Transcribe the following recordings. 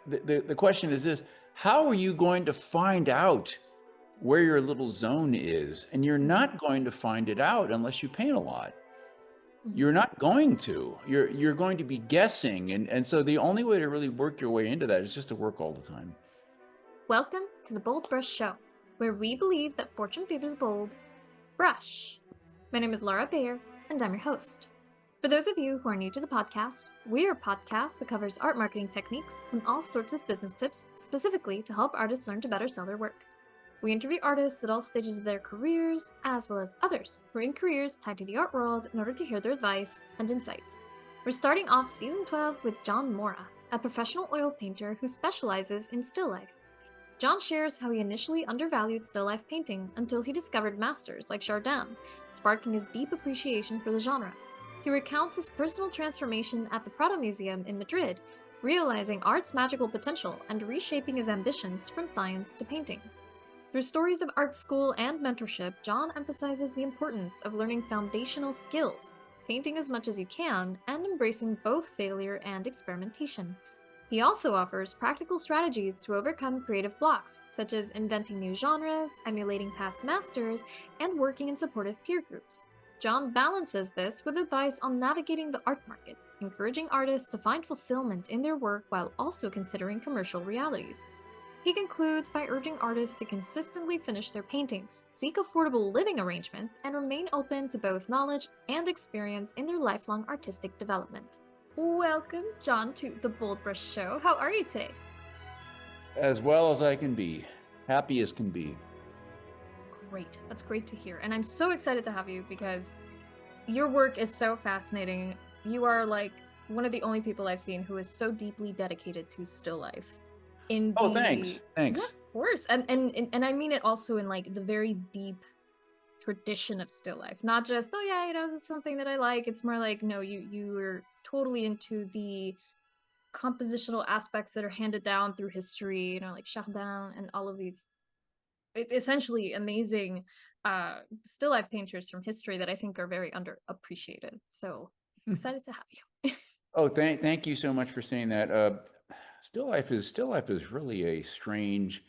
the question is this: how are you going to find out where your little zone is? And you're not going to find it out unless you paint a lot. You're not going to. You're going to be guessing, and so the only way to really work your way into that is just to work all the time. Welcome to the BoldBrush Show, where we believe that fortune favors bold brush. My name is Laura Bayer, and I'm your host. For those of you who are new to the podcast, we are a podcast that covers art marketing techniques and all sorts of business tips specifically to help artists learn to better sell their work. We interview artists at all stages of their careers, as well as others who are in careers tied to the art world in order to hear their advice and insights. We're starting off season 12 with John Morra, a professional oil painter who specializes in still life. John shares how he initially undervalued still life painting until he discovered masters like Chardin, sparking his deep appreciation for the genre. He recounts his personal transformation at the Prado Museum in Madrid, realizing art's magical potential and reshaping his ambitions from science to painting. Through stories of art school and mentorship, John emphasizes the importance of learning foundational skills, painting as much as you can, and embracing both failure and experimentation. He also offers practical strategies to overcome creative blocks, such as inventing new genres, emulating past masters, and working in supportive peer groups. John balances this with advice on navigating the art market, encouraging artists to find fulfillment in their work while also considering commercial realities. He concludes by urging artists to consistently finish their paintings, seek affordable living arrangements, and remain open to both knowledge and experience in their lifelong artistic development. Welcome, John, to the BoldBrush Show. How are you today? As well as I can be, happy as can be. Great. That's great to hear. And I'm so excited to have you because your work is so fascinating. You are like one of the only people I've seen who is so deeply dedicated to still life. Oh, thanks. Yeah, of course. And I mean it also in like the very deep tradition of still life. Not just, oh yeah, this is something that I like. It's more like, no, you're totally into the compositional aspects that are handed down through history, like Chardin and all of these essentially amazing still life painters from history that I think are very underappreciated. So excited to have you. Oh, thank you so much for saying that. Still life is really a strange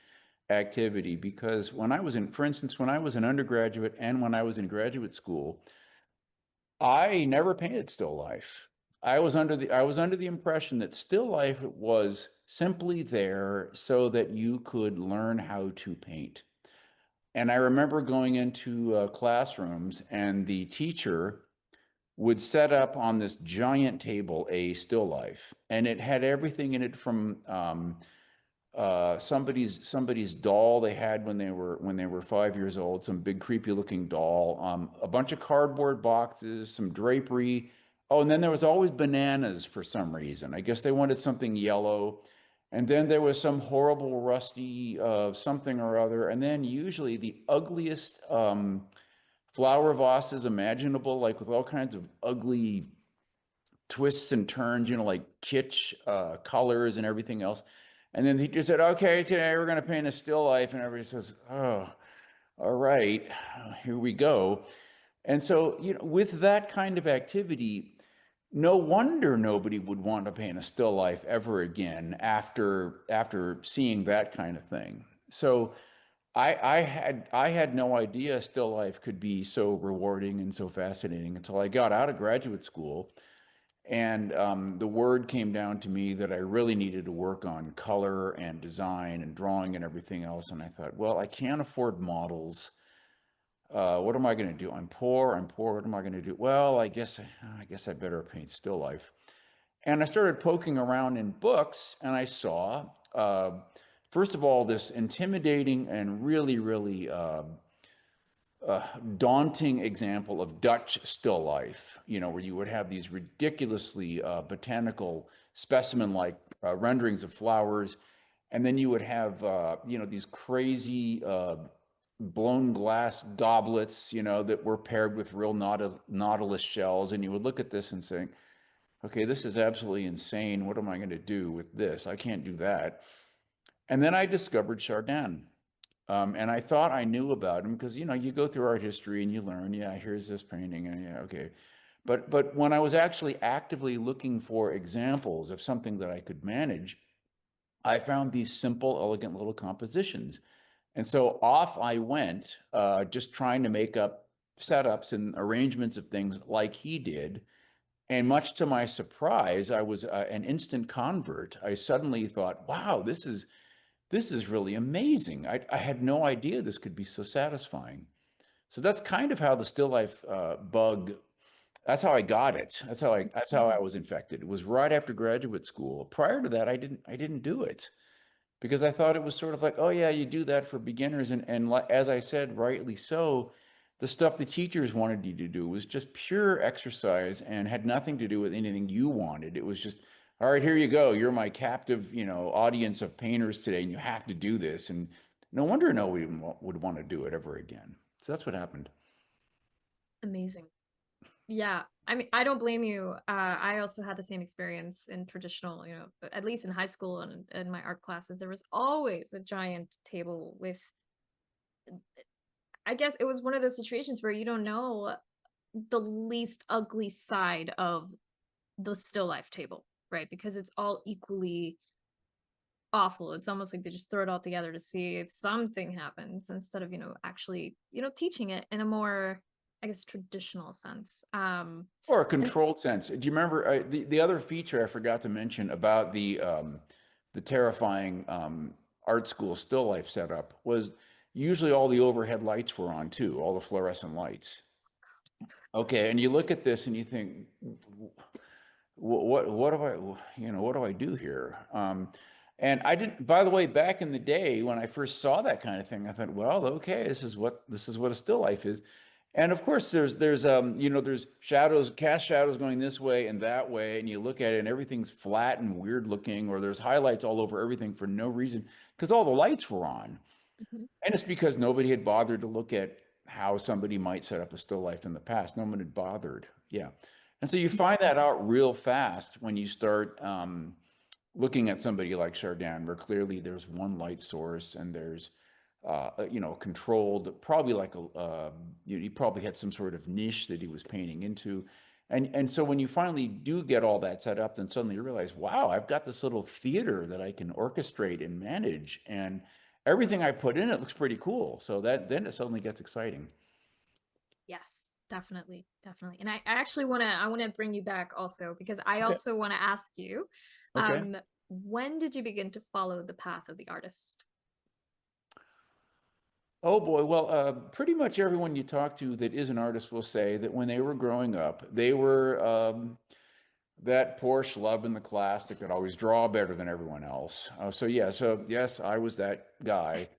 activity because for instance, when I was an undergraduate and when I was in graduate school, I never painted still life. I was under the impression that still life was simply there so that you could learn how to paint. And I remember going into classrooms and the teacher would set up on this giant table a still life, and it had everything in it from somebody's doll they had when they were 5 years old, some big creepy looking doll, a bunch of cardboard boxes, some drapery. Oh, and then there was always bananas for some reason. I guess they wanted something yellow. And then there was some horrible rusty something or other. And then usually the ugliest flower vases imaginable, like with all kinds of ugly twists and turns, like kitsch colors and everything else. And then he just said, okay, today we're going to paint a still life. And everybody says, oh, all right, here we go. And so, with that kind of activity, no wonder nobody would want to paint a still life ever again after seeing that kind of thing. So I had no idea still life could be so rewarding and so fascinating until I got out of graduate school. And the word came down to me that I really needed to work on color and design and drawing and everything else. And I thought, well, I can't afford models. What am I going to do? I'm poor. What am I going to do? Well, I guess I better paint still life. And I started poking around in books, and I saw, first of all, this intimidating and really, really daunting example of Dutch still life, where you would have these ridiculously botanical specimen-like renderings of flowers, and then you would have, these crazy blown glass goblets, that were paired with real nautilus shells, and you would look at this and say, okay, this is absolutely insane. What am I going to do with this? I can't do that. And then I discovered Chardin. And I thought I knew about him because, you go through art history and you learn, yeah, here's this painting, and yeah, okay. But when I was actually actively looking for examples of something that I could manage, I found these simple, elegant little compositions. And so off I went, just trying to make up setups and arrangements of things like he did. And much to my surprise, I was an instant convert. I suddenly thought, wow, this is really amazing. I had no idea this could be so satisfying. So that's kind of how the still life bug. That's how I got it. That's how I was infected. It was right after graduate school. Prior to that, I didn't do it because I thought it was sort of like, oh yeah, you do that for beginners, and as I said, rightly so, the stuff the teachers wanted you to do was just pure exercise and had nothing to do with anything you wanted. It was just, all right, here you go. You're my captive, audience of painters today, and you have to do this. And no wonder nobody would want to do it ever again. So that's what happened. Amazing. Yeah. I mean, I don't blame you. I also had the same experience in traditional, but at least in high school and in my art classes, there was always a giant table with, I guess it was one of those situations where you don't know the least ugly side of the still life table, right? Because it's all equally awful. It's almost like they just throw it all together to see if something happens instead of, actually, teaching it in a more, I guess, traditional sense. Or a And controlled sense. Do you remember the other feature I forgot to mention about the terrifying art school still life setup was usually all the overhead lights were on too, all the fluorescent lights. Okay, and you look at this and you think, what do what do I do here? And I didn't, by the way, back in the day when I first saw that kind of thing, I thought, well, okay, this is what a still life is. And of course there's shadows, cast shadows going this way and that way, and you look at it and everything's flat and weird looking, or there's highlights all over everything for no reason because all the lights were on. Mhm. And it's because nobody had bothered to look at how somebody might set up a still life in the past. No one had bothered. Yeah. And so you find that out real fast when you start looking at somebody like Chardin, where clearly there's one light source and there's, controlled, probably like he probably had some sort of niche that he was painting into. And so when you finally do get all that set up, then suddenly you realize, wow, I've got this little theater that I can orchestrate and manage. And everything I put in it looks pretty cool. So that then it suddenly gets exciting. Yes, definitely, definitely. And I actually I wanna bring you back also because I Okay. also want to ask you, Okay. um, when did you begin to follow the path of the artist? Oh boy. Well, pretty much everyone you talk to that is an artist will say that when they were growing up, they were that poor schlub in the class that could always draw better than everyone else. So yeah, so yes, I was that guy.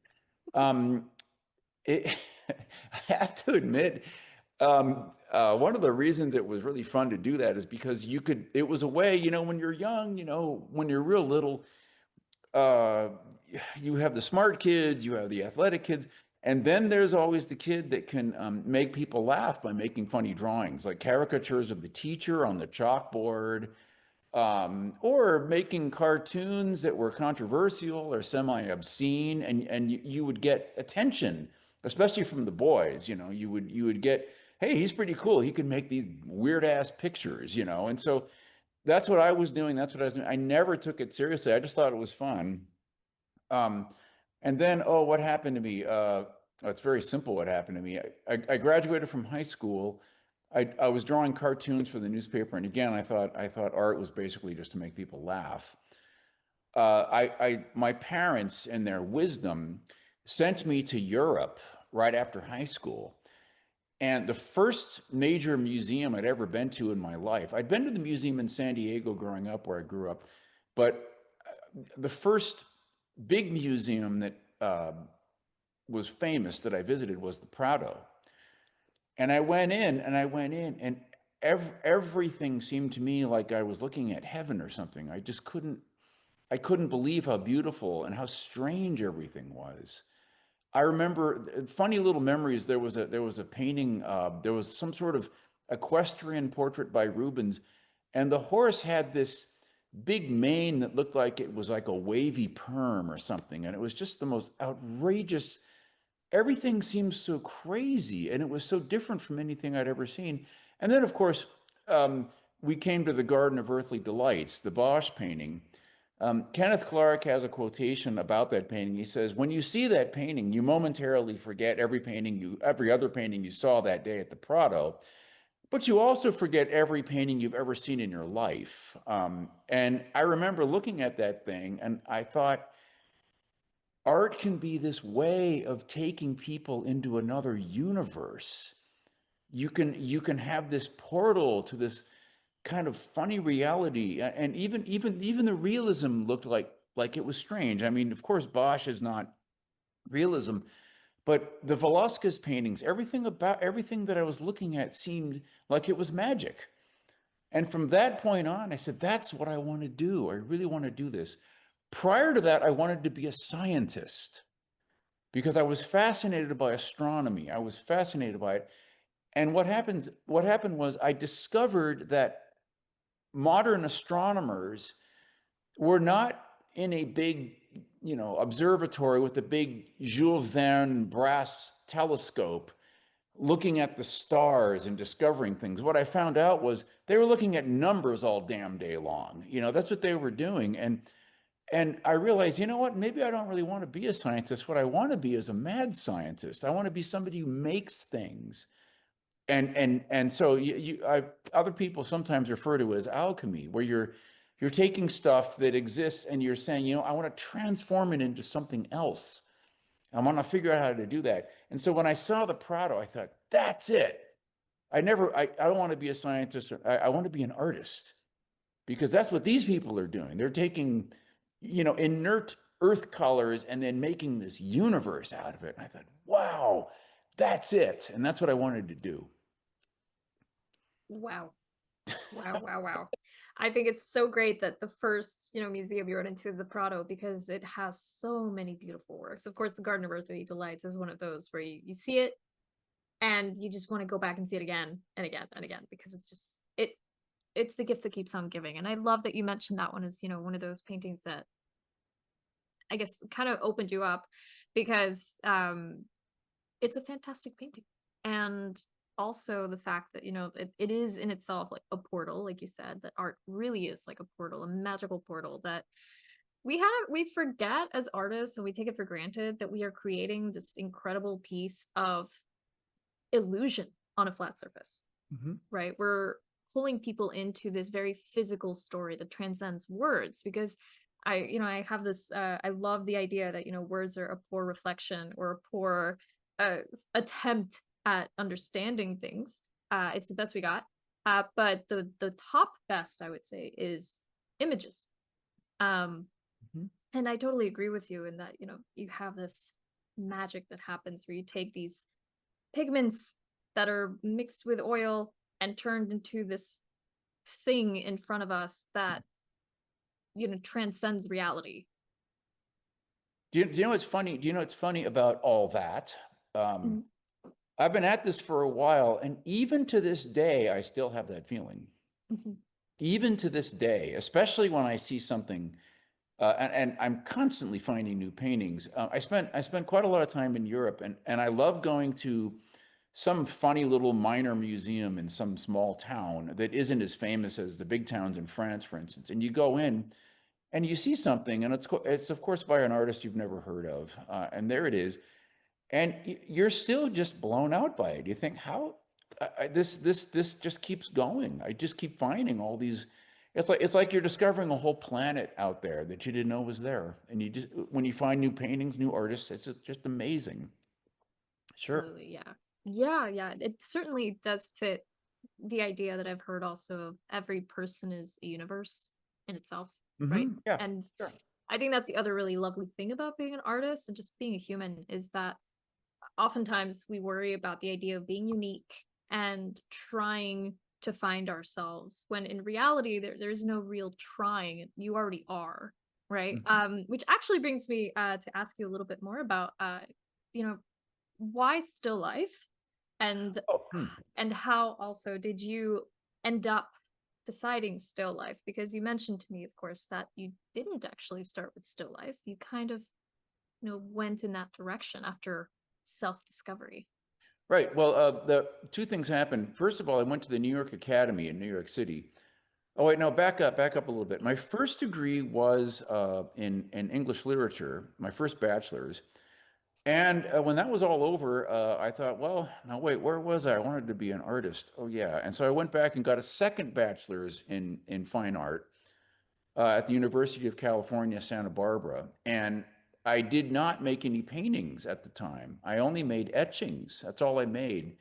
Um, it, I have to admit, one of the reasons it was really fun to do that is because it was a way, when you're young, when you're real little, uh, you have the smart kids, you have the athletic kids, and then there's always the kid that can make people laugh by making funny drawings, like caricatures of the teacher on the chalkboard, or making cartoons that were controversial or semi-obscene, and you would get attention, especially from the boys. You would get, hey, he's pretty cool. He can make these weird ass pictures, and so that's what I was doing. That's what I was doing. I never took it seriously. I just thought it was fun. Um, and then, oh, what happened to me? It's very simple what happened to me. I graduated from high school. I was drawing cartoons for the newspaper, and again, I thought art was basically just to make people laugh. My parents, in their wisdom, sent me to Europe right after high school. And the first major museum I'd ever been to in my life, I'd been to the museum in San Diego growing up, where I grew up, but the first big museum that was famous that I visited was the Prado. And I went in, and everything seemed to me like I was looking at heaven or something. I couldn't believe how beautiful and how strange everything was. I remember funny little memories. There was a painting. There was some sort of equestrian portrait by Rubens, and the horse had this big mane that looked like it was like a wavy perm or something, and it was just the most outrageous. Everything seemed so crazy, and it was so different from anything I'd ever seen. And then, of course, we came to the Garden of Earthly Delights, the Bosch painting, Kenneth Clark has a quotation about that painting. He says, "When you see that painting, you momentarily forget every other painting you saw that day at the Prado, but you also forget every painting you've ever seen in your life." And I remember looking at that thing, and I thought, art can be this way of taking people into another universe. You can have this portal to this kind of funny reality, and even the realism looked like it was strange. I mean, of course, Bosch is not realism, but the Velasquez paintings, everything that I was looking at seemed like it was magic. And from that point on, I said, that's what I want to do. I really want to do this. Prior to that, I wanted to be a scientist because I was fascinated by astronomy. I was fascinated by it. And what happened was I discovered that modern astronomers were not in a big, observatory with a big Jules Verne brass telescope looking at the stars and discovering things. What I found out was they were looking at numbers all damn day long. That's what they were doing. And I realized, you know what? Maybe I don't really want to be a scientist. What I want to be is a mad scientist. I want to be somebody who makes things. And so other people sometimes refer to it as alchemy, where you're taking stuff that exists and you're saying, I want to transform it into something else. I want to figure out how to do that. And so when I saw the Prado, I thought, that's it. I don't want to be a scientist. I want to be an artist, because that's what these people are doing. They're taking, inert earth colors and then making this universe out of it. And I thought, wow, that's it. And that's what I wanted to do. Wow. Wow. I think it's so great that the first, museum you run into is the Prado, because it has so many beautiful works. Of course, the Garden of Earthly Delights is one of those where you see it and you just want to go back and see it again and again and again, because it's the gift that keeps on giving. And I love that you mentioned that one as, one of those paintings that I guess kind of opened you up, because it's a fantastic painting. And also the fact that it is in itself like a portal, like you said, that art really is like a portal, a magical portal that we forget as artists, and we take it for granted that we are creating this incredible piece of illusion on a flat surface. Mm-hmm. Right? We're pulling people into this very physical story that transcends words, because I have this I love the idea that words are a poor reflection or a poor attempt at understanding things. It's the best we got. But the top best, I would say, is images. Mm-hmm. And I totally agree with you in that, you have this magic that happens where you take these pigments that are mixed with oil and turned into this thing in front of us that, transcends reality. Do you know what's funny? Do you know what's funny about all that? Mm-hmm. I've been at this for a while, and even to this day, I still have that feeling. Mm-hmm. Even to this day, especially when I see something, and I'm constantly finding new paintings. I spent quite a lot of time in Europe, and I love going to some funny little minor museum in some small town that isn't as famous as the big towns in France, for instance. And you go in and you see something, and it's of course by an artist you've never heard of, and there it is, and you're still just blown out by it. You think, how this just keeps going. I just keep finding all these. It's like you're discovering a whole planet out there that you didn't know was there, and you just when you find new paintings, new artists, it's just amazing. Sure. Absolutely, yeah. It certainly does fit the idea that I've heard also of every person is a universe in itself, right? Mm-hmm. Yeah. And Sure. I think that's the other really lovely thing about being an artist and just being a human, is that oftentimes we worry about the idea of being unique and trying to find ourselves, when in reality there's no real trying. You already are, right? Mm-hmm. Which actually brings me to ask you a little bit more about you know why still life, and Oh, and how also did you end up deciding still life, because you mentioned to me, of course, that you didn't actually start with still life. You kind of went in that direction after self-discovery. right. Well, the two things happened. First of all, I went to the New York Academy in New York City, Oh wait, no, back up a little bit. My first degree was in English literature, my first bachelor's. And when that was all over, I thought, well, no, wait, where was I? I wanted to be an artist. Oh yeah, and so I went back and got a second bachelor's in fine art at the University of California, Santa Barbara. And I did not make any paintings at the time. I only made etchings. That's all I made.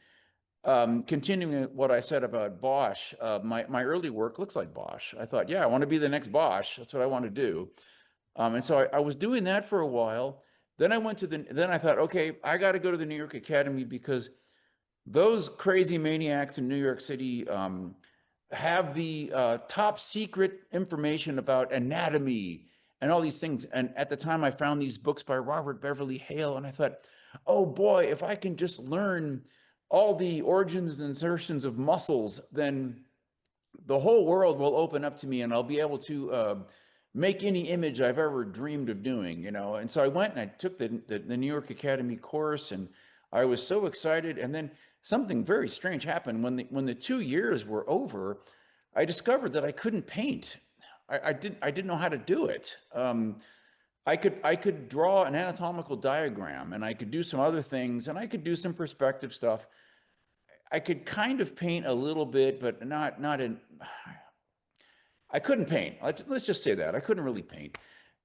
Continuing what I said about Bosch, my early work looks like Bosch. I thought, yeah, I want to be the next Bosch. That's what I want to do. And so I was doing that for a while. Then I thought, okay, I got to go to the New York Academy because those crazy maniacs in New York City have the top secret information about anatomy and all these things. And at the time, I found these books by Robert Beverly Hale, and I thought, oh boy, if I can just learn all the origins and insertions of muscles, then the whole world will open up to me and I'll be able to make any image I've ever dreamed of doing, you know. And so I went and I took the New York Academy course and I was so excited. And then something very strange happened when the 2 years were over. I discovered that I couldn't paint. I didn't know how to do it. I could draw an anatomical diagram and I could do some other things and I could do some perspective stuff. I could kind of paint a little bit, but not in. I couldn't paint. Let's just say that I couldn't really paint.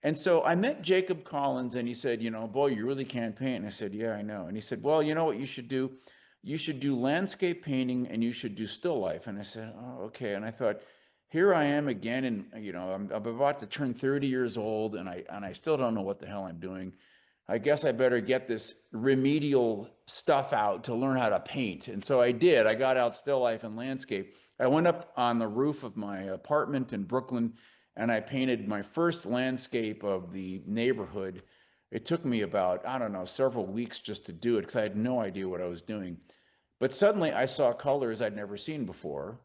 And so I met Jacob Collins, and he said, "You know, boy, you really can't paint." And I said, "Yeah, I know." And he said, "Well, you know what you should do? You should do landscape painting, and you should do still life." And I said, "Oh, okay." And I thought, here I am again, and you know, I'm about to turn 30 years old, and I still don't know what the hell I'm doing. I guess I better get this remedial stuff out to learn how to paint. And so I did. I got out still life and landscape. I went up on the roof of my apartment in Brooklyn and I painted my first landscape of the neighborhood. It took me about, I don't know, several weeks just to do it because I had no idea what I was doing. But suddenly I saw colors I'd never seen before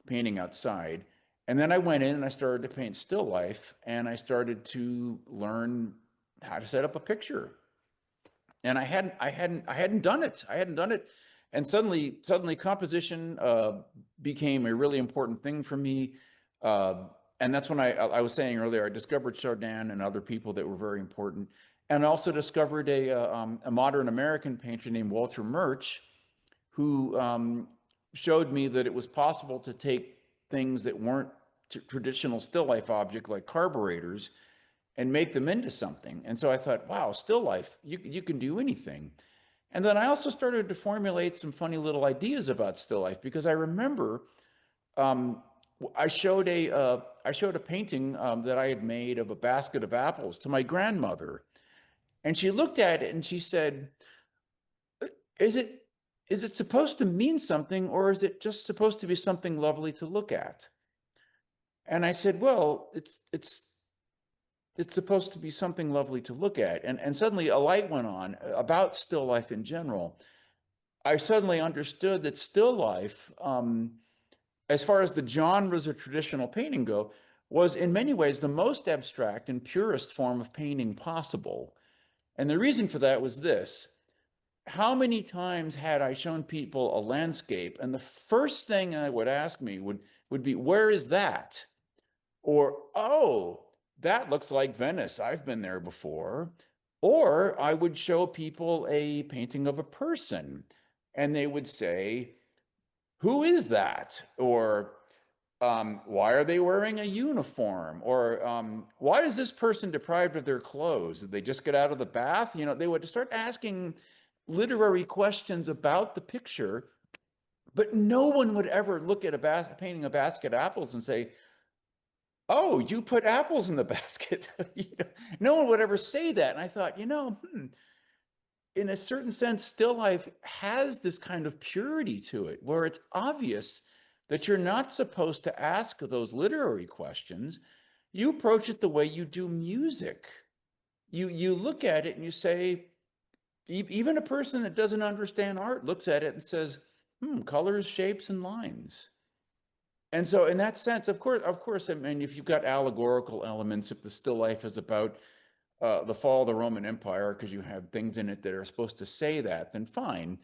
painting outside. And then I went in and I started to paint still life and I started to learn how to set up a picture. And I hadn't done it. I hadn't done it. And suddenly composition became a really important thing for me. And that's when I was saying earlier, I discovered Chardin and other people that were very important. And also discovered a modern American painter named Walter Murch, who showed me that it was possible to take things that weren't traditional still life objects like carburetors and make them into something. And so I thought, wow, still life, you can do anything. And then I also started to formulate some funny little ideas about still life because I remember um, I showed a painting that I had made of a basket of apples to my grandmother, and she looked at it and she said, "Is it supposed to mean something, or is it just supposed to be something lovely to look at?" And I said, "Well, it's supposed to be something lovely to look at." And suddenly a light went on about still life in general. I suddenly understood that still life, as far as the genres of traditional painting go, was in many ways the most abstract and purest form of painting possible. And the reason for that was this. How many times had I shown people a landscape, and the first thing I would ask me would be, where is that? Or, oh, that looks like Venice. I've been there before. Or I would show people a painting of a person and they would say, who is that? Or, why are they wearing a uniform? Or, why is this person deprived of their clothes? Did they just get out of the bath? You know, they would start asking literary questions about the picture, but no one would ever look at a painting a basket of apples and say, oh, you put apples in the basket. You know, no one would ever say that. And I thought, in a certain sense, still life has this kind of purity to it where it's obvious that you're not supposed to ask those literary questions. You approach it the way you do music. You look at it and you say, even a person that doesn't understand art looks at it and says, colors, shapes, and lines. And so in that sense, of course, I mean, if you've got allegorical elements, if the still life is about the fall of the Roman Empire, because you have things in it that are supposed to say that, then fine.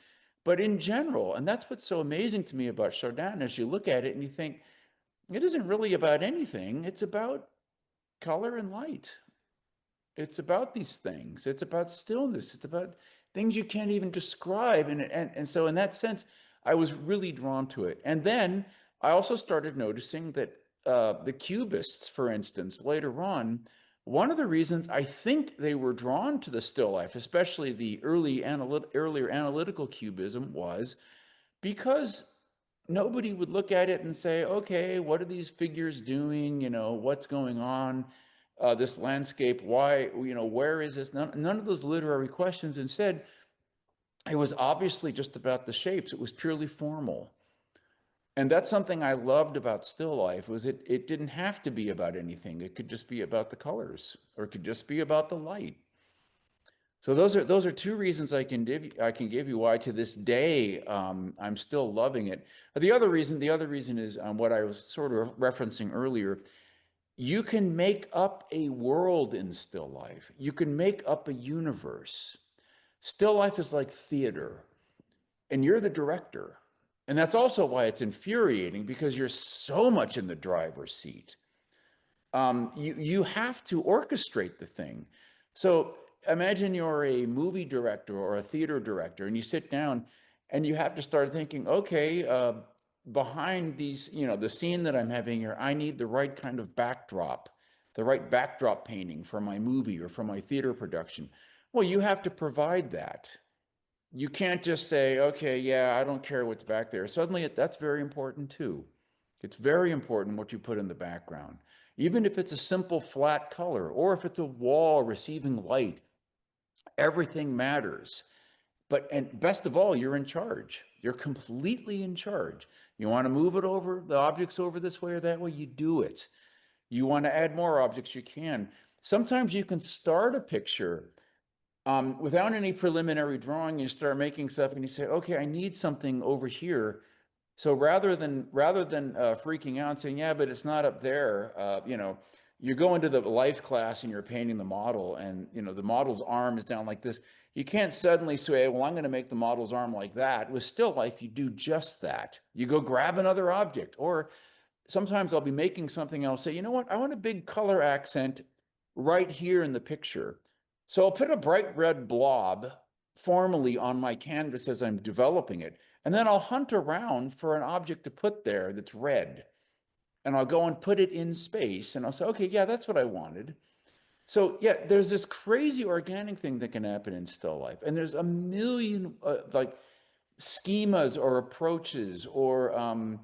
But in general, and that's what's so amazing to me about Chardin, is you look at it and you think, it isn't really about anything. It's about color and light. It's about these things. It's about stillness. It's about things you can't even describe. And so in that sense, I was really drawn to it. And then I also started noticing that the Cubists, for instance, later on, one of the reasons I think they were drawn to the still life, especially the earlier analytical cubism, was because nobody would look at it and say, okay, what are these figures doing? What's going on? This landscape, why, where is this? None of those literary questions. Instead, it was obviously just about the shapes. It was purely formal. And that's something I loved about still life was it didn't have to be about anything. It could just be about the colors, or it could just be about the light. So those are two reasons I can give you why to this day I'm still loving it. The other reason is what I was sort of referencing earlier. You can make up a world in still life. You can make up a universe. Still life is like theater, and you're the director. And that's also why it's infuriating because you're so much in the driver's seat. You have to orchestrate the thing. So imagine you're a movie director or a theater director, and you sit down and you have to start thinking, okay, behind these, the scene that I'm having here, I need the right kind of backdrop, the right backdrop painting for my movie or for my theater production. Well, you have to provide that. You can't just say, okay, yeah, I don't care what's back there. Suddenly, that's very important too. It's very important what you put in the background. Even if it's a simple flat color or if it's a wall receiving light, everything matters. And best of all, you're in charge. You're completely in charge. You want to move it over, the objects over this way or that way, you do it. You want to add more objects, you can. Sometimes you can start a picture without any preliminary drawing. You start making stuff and you say, okay, I need something over here. So rather than freaking out and saying, yeah, but it's not up there, you go into the life class and you're painting the model, and the model's arm is down like this. You can't suddenly say, well, I'm going to make the model's arm like that. With still life, you do just that. You go grab another object, or sometimes I'll be making something and I'll say, you know what? I want a big color accent right here in the picture. So I'll put a bright red blob formally on my canvas as I'm developing it. And then I'll hunt around for an object to put there that's red. And I'll go and put it in space. And I'll say, okay, yeah, that's what I wanted. So yeah, there's this crazy organic thing that can happen in still life. And there's a million like schemas or approaches or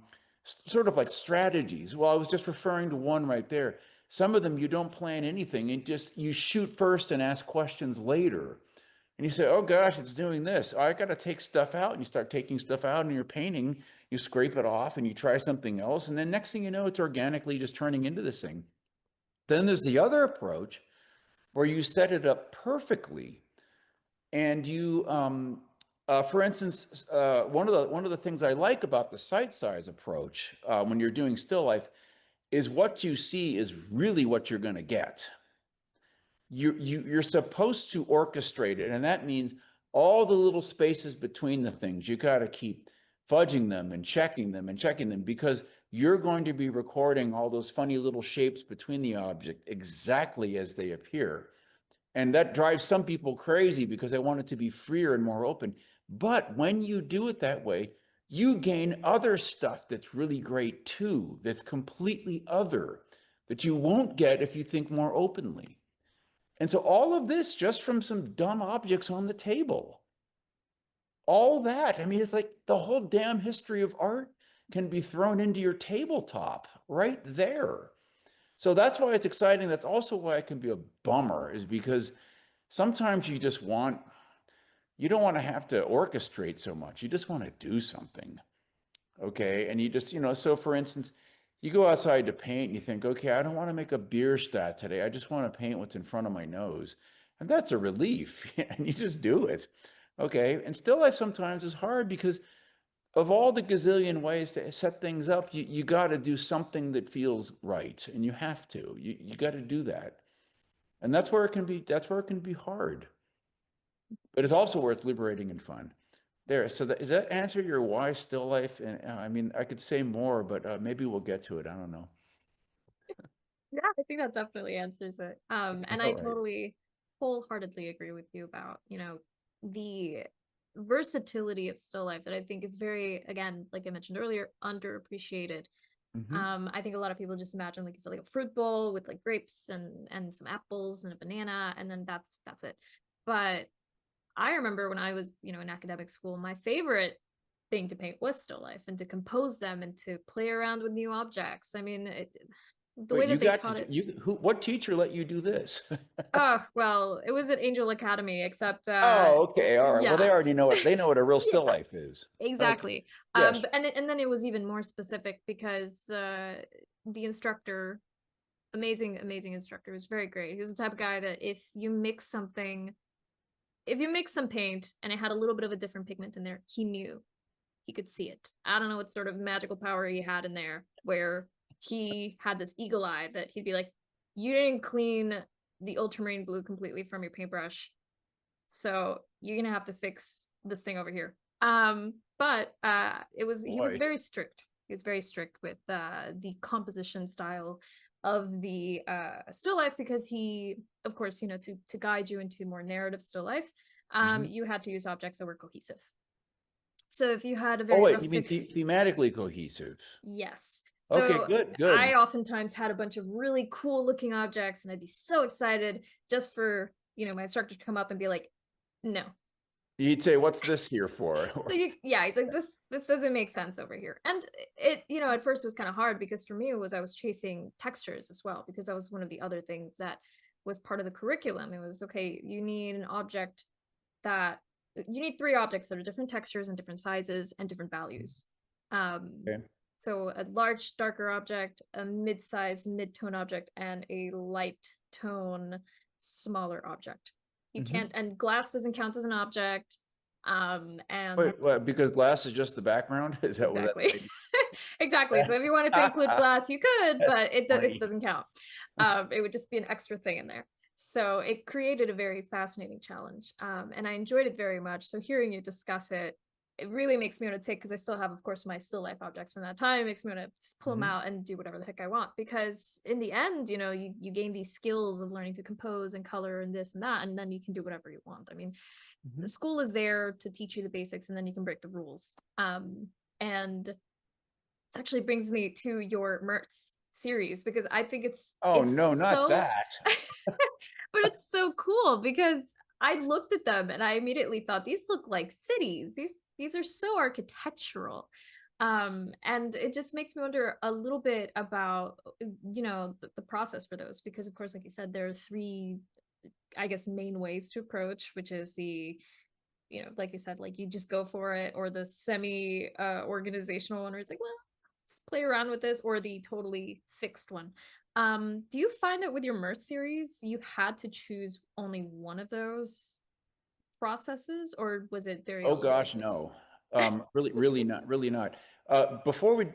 sort of like strategies. Well, I was just referring to one right there. Some of them you don't plan anything and just you shoot first and ask questions later. And you say, oh gosh, it's doing this. I got to take stuff out. And you start taking stuff out and you're painting, you scrape it off and you try something else. And then next thing you know, it's organically just turning into this thing. Then there's the other approach where you set it up perfectly and you for instance, one of the things I like about the site size approach when you're doing still life is what you see is really what you're going to get. You're supposed to orchestrate it, and that means all the little spaces between the things you got to keep fudging them and checking them because you're going to be recording all those funny little shapes between the object exactly as they appear. And that drives some people crazy because they want it to be freer and more open. But when you do it that way, you gain other stuff that's really great too, that's completely other, that you won't get if you think more openly. And so all of this just from some dumb objects on the table. All that, I mean, it's like the whole damn history of art can be thrown into your tabletop right there. So that's why it's exciting. That's also why it can be a bummer, is because sometimes you don't want to have to orchestrate so much. You just want to do something. Okay. And you just, so for instance, you go outside to paint and you think, okay, I don't want to make a Bierstadt today. I just want to paint what's in front of my nose. And that's a relief. And you just do it. Okay. And still life sometimes is hard because of all the gazillion ways to set things up, you got to do something that feels right. And you have to. You got to do that. And that's where it can be hard. But it's also worth liberating and fun. there. So does that answer your why still life? And I mean, I could say more, but maybe we'll get to it. I don't know. Yeah, I think that definitely answers it. And I All right. totally wholeheartedly agree with you about, the versatility of still life that I think is very, again, like I mentioned earlier, underappreciated. Hmm. I think a lot of people just imagine, like you said, like a fruit bowl with like grapes and some apples and a banana, and then that's it. But I remember when I was, in academic school, my favorite thing to paint was still life and to compose them and to play around with new objects. I mean, the way Wait, you that they got taught it. what teacher let you do this? Oh, well, it was at Angel Academy, except Oh, okay. All right. Well, they yeah. already know it. They know what a real still Yeah, life is. Okay. exactly. Yes. And then it was even more specific because the instructor, amazing instructor, was very great. He was the type of guy that if you mix some paint and it had a little bit of a different pigment in there, he knew. He could see it. I don't know what sort of magical power he had in there, where he had this eagle eye that he'd be like, "You didn't clean the ultramarine blue completely from your paintbrush, so you're gonna have to fix this thing over here." But he was Boy. very strict. He was very strict with the composition style of the still life, because he, of course, to guide you into more narrative still life, Hmm. you had to use objects that were cohesive. So if you had a Oh, very wait, you mean rustic. thematically cohesive? Yes. Okay, So good, I good. oftentimes had a bunch of really cool looking objects, and I'd be so excited just for, my instructor to come up and be like, no. You'd say, "What's this here for?" So yeah, he's like, this doesn't make sense over here. And at first was kind of hard, because for me it was, I was chasing textures as well, because that was one of the other things that was part of the curriculum. It was, okay, that you need three objects that are different textures and different sizes and different values. Um, Okay. so a large, darker object, a mid-size, mid-tone object, and a light tone, smaller object. You Hmm. can't, and glass doesn't count as an object. And Wait, what, because glass is just the background? Is that what that exactly. idea? Exactly. So if you wanted to include glass, you could, That's but it funny. doesn't count. It would just be an extra thing in there. So it created a very fascinating challenge, and I enjoyed it very much. So hearing you discuss it, it really makes me want to take, because I still have, of course, my still life objects from that time. It makes me want to just pull them Hmm. out and do whatever the heck I want. Because in the end, you gain these skills of learning to compose and color and this and that, and then you can do whatever you want. I mean, Hmm. the school is there to teach you the basics, and then you can break the rules. And this actually brings me to your Mertz series, because I think Oh, no, it's not so that. but it's so cool, because I looked at them and I immediately thought, these look like cities. These are so architectural. And it just makes me wonder a little bit about the process for those, because of course, like you said, there are three, I guess, main ways to approach, which is the, like you said, like you just go for it, or the semi organizational one, where it's like, well, let's play around with this, or the totally fixed one. Do you find that with your Mirth series, you had to choose only one of those processes, or was it very Oh all over the gosh, place? no. Really, really not, really not. Before we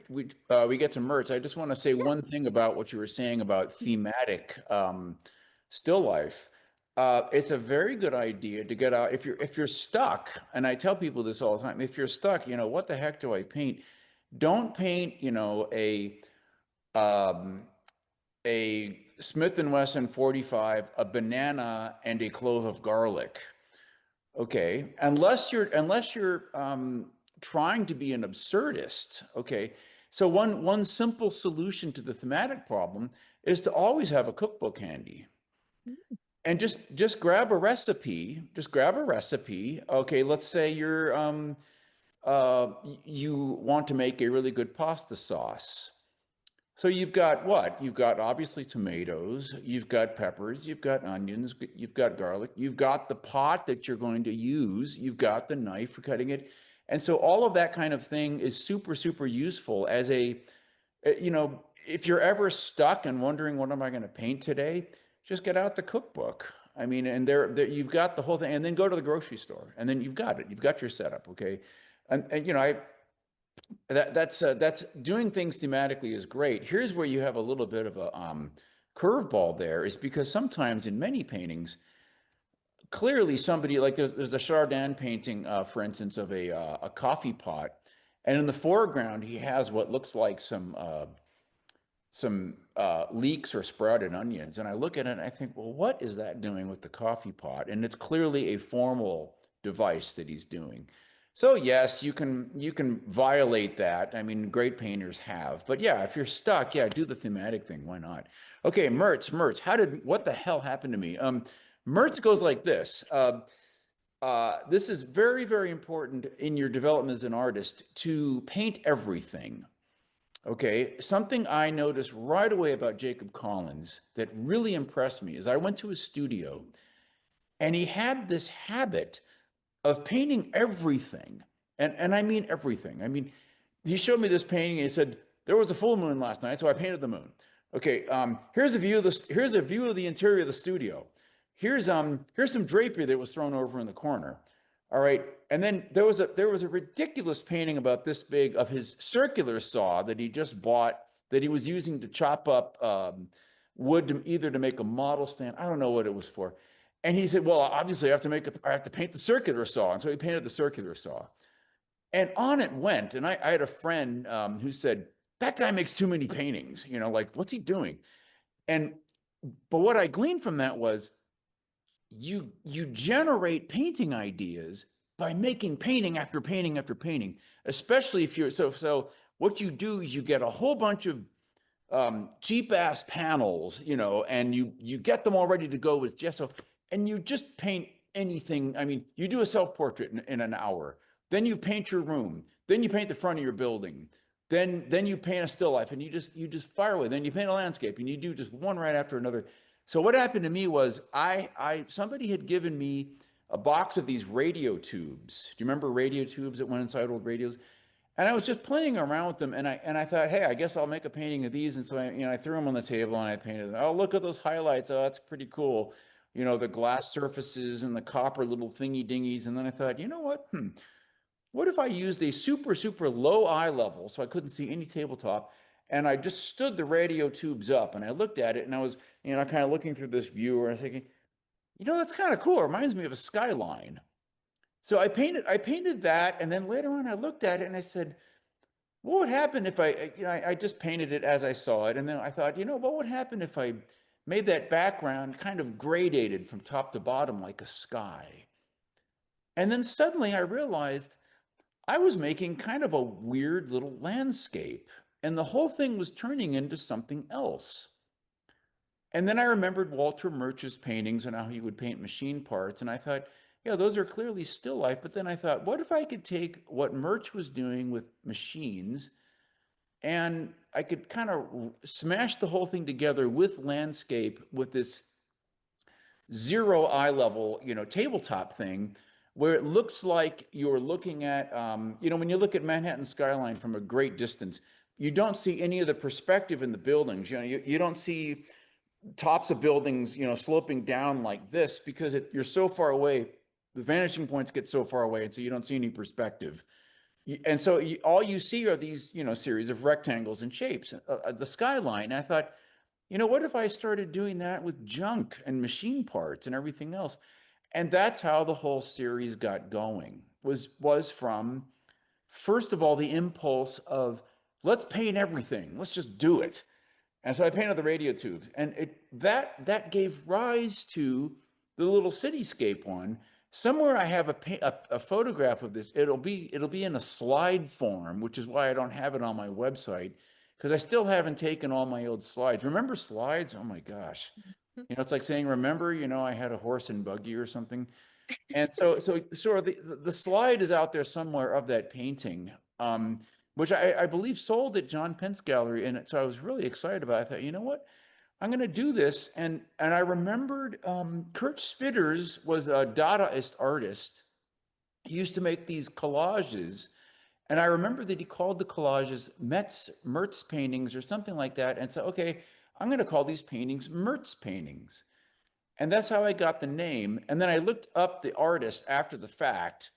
get to Mertz, I just want to say Yeah. one thing about what you were saying about thematic still life. It's a very good idea to get out if you're stuck, and I tell people this all the time. If you're stuck, what the heck do I paint? Don't paint, um, a Smith and Wesson 45, a banana, and a clove of garlic. Okay, unless you're trying to be an absurdist. Okay, so one simple solution to the thematic problem is to always have a cookbook handy, and just grab a recipe. Just grab a recipe. Okay, let's say you want to make a really good pasta sauce. So you've got what? You've got obviously tomatoes, you've got peppers, you've got onions, you've got garlic, you've got the pot that you're going to use, you've got the knife for cutting it. And so all of that kind of thing is super, super useful as if you're ever stuck and wondering, what am I going to paint today? Just get out the cookbook. I mean, and there you've got the whole thing, and then go to the grocery store, and then you've got it. You've got your setup, okay? And that's doing things thematically is great. Here's where you have a little bit of a curveball there, is because sometimes in many paintings, clearly somebody like there's a Chardin painting, for instance, of a coffee pot, and in the foreground he has what looks like some leeks or sprouted onions, and I look at it and I think, well, what is that doing with the coffee pot? And it's clearly a formal device that he's doing. So yes, you can violate that. I mean, great painters have, but yeah, if you're stuck, yeah, do the thematic thing. Why not? Okay, Mertz, what the hell happened to me? Mertz goes like this. This is very, very important in your development as an artist to paint everything. Okay, something I noticed right away about Jacob Collins that really impressed me is I went to his studio and he had this habit of painting everything. And I mean everything. I mean, he showed me this painting and he said, there was a full moon last night, so I painted the moon. Okay, here's a view of the interior of the studio. Here's some drapery that was thrown over in the corner. All right. And then there was a ridiculous painting about this big of his circular saw that he just bought that he was using to chop up wood either to make a model stand. I don't know what it was for. And he said, well, obviously I have to paint the circular saw. And so he painted the circular saw. And on it went. And I had a friend who said, that guy makes too many paintings, like, what's he doing? But what I gleaned from that was you generate painting ideas by making painting after painting after painting, especially if you're so what you do is you get a whole bunch of cheap ass panels, and you get them all ready to go with gesso, and you just paint anything. I mean, you do a self-portrait in an hour, then you paint your room, then you paint the front of your building, then you paint a still life, and you just fire away. Then you paint a landscape, and you do just one right after another. So what happened to me was somebody had given me a box of these radio tubes. Do you remember radio tubes that went inside old radios? And I was just playing around with them, and I thought, hey, I guess I'll make a painting of these. And so I threw them on the table and I painted them. Oh, look at those highlights. Oh, that's pretty cool. The glass surfaces and the copper little thingy dingies. And then I thought, you know what? What if I used a super, super low eye level so I couldn't see any tabletop, and I just stood the radio tubes up and I looked at it and I was, kind of looking through this view and I was thinking, that's kind of cool. It reminds me of a skyline. So I painted that, and then later on I looked at it and I said, what would happen if I just painted it as I saw it, and then I thought, what would happen if I made that background kind of gradated from top to bottom like a sky? And then suddenly I realized I was making kind of a weird little landscape, and the whole thing was turning into something else. And then I remembered Walter Murch's paintings and how he would paint machine parts. And I thought, yeah, those are clearly still life. But then I thought, what if I could take what Murch was doing with machines and I could kind of smash the whole thing together with landscape with this zero eye level, tabletop thing where it looks like you're looking at, when you look at Manhattan skyline from a great distance, you don't see any of the perspective in the buildings. You don't see tops of buildings, sloping down like this because you're so far away. The vanishing points get so far away, and so you don't see any perspective. And so all you see are these, series of rectangles and shapes, the skyline. And I thought, what if I started doing that with junk and machine parts and everything else? And that's how the whole series got going, was from, first of all, the impulse of, let's paint everything. Let's just do it. And so I painted the radio tubes, and that gave rise to the little cityscape one. Somewhere I have a photograph of this. It'll be in a slide form, which is why I don't have it on my website, because I still haven't taken all my old slides. Remember slides? Oh my gosh. It's like saying, remember, I had a horse and buggy or something. And so the slide is out there somewhere of that painting, which I believe sold at John Pence Gallery. And so I was really excited about it. I thought, you know what? I'm going to do this. And I remembered Kurt Spitters was a Dadaist artist. He used to make these collages. And I remember that he called the collages Mertz paintings or something like that. And so, okay, I'm going to call these paintings Mertz paintings. And that's how I got the name. And then I looked up the artist after the fact,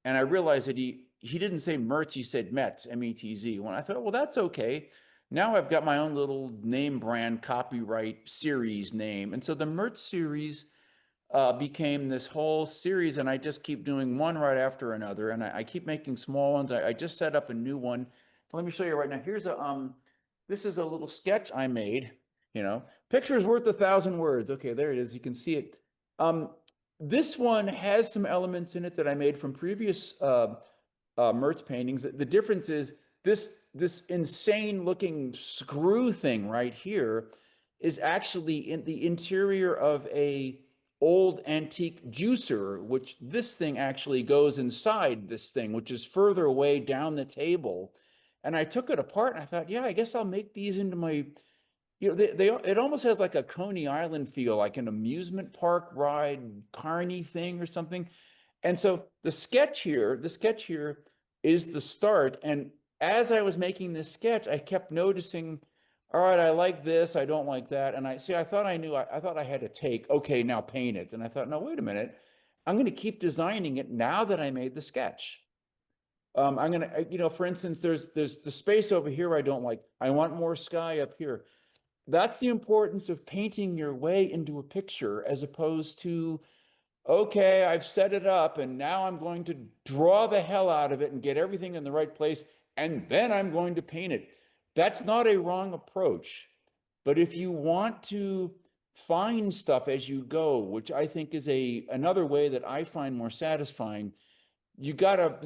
and I realized that he didn't say Mertz, he said Metz, M-E-T-Z. When I thought, well, that's okay. Now I've got my own little name brand copyright series name. And so the Mertz series became this whole series, and I just keep doing one right after another, and I keep making small ones. I just set up a new one. Let me show you right now. Here's this is a little sketch I made. Picture's worth 1,000 words. Okay, there it is. You can see it. This one has some elements in it that I made from previous Mertz paintings. The difference is this insane looking screw thing right here is actually in the interior of a old antique juicer, which this thing actually goes inside this thing, which is further away down the table. And I took it apart and I thought, yeah, I guess I'll make these into my, it almost has like a Coney Island feel, like an amusement park ride, carny thing or something. And so the sketch here is the start. And as I was making this sketch, I kept noticing, all right, I like this, I don't like that. And I thought I knew, I thought I had to take, okay, now paint it. And I thought, no, wait a minute. I'm going to keep designing it now that I made the sketch. I'm going to, for instance, there's the space over here I don't like. I want more sky up here. That's the importance of painting your way into a picture as opposed to, okay, I've set it up and now I'm going to draw the hell out of it and get everything in the right place, and then I'm going to paint it. That's not a wrong approach. But if you want to find stuff as you go, which I think is another way that I find more satisfying, you gotta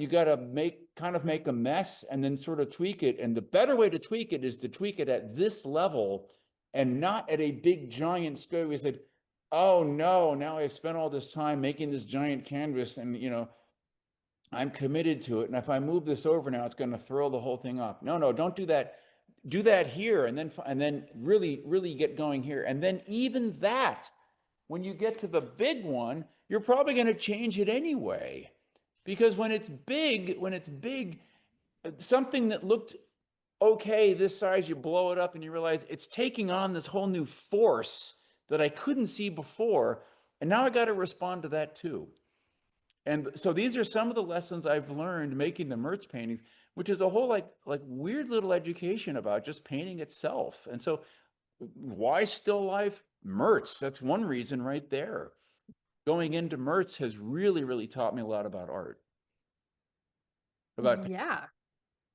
make a mess and then sort of tweak it. And the better way to tweak it is to tweak it at this level and not at a big giant scale. We said, oh no, now I've spent all this time making this giant canvas and I'm committed to it. And if I move this over now, it's going to throw the whole thing off. No, don't do that. Do that here and then really, really get going here. And then even that, when you get to the big one, you're probably going to change it anyway. Because when it's big, something that looked okay this size, you blow it up and you realize it's taking on this whole new force that I couldn't see before. And now I got to respond to that too. And so these are some of the lessons I've learned making the Mertz paintings, which is a whole like weird little education about just painting itself. And so why still life? Mertz, that's one reason right there. Going into Mertz has really, really taught me a lot about art. About Yeah.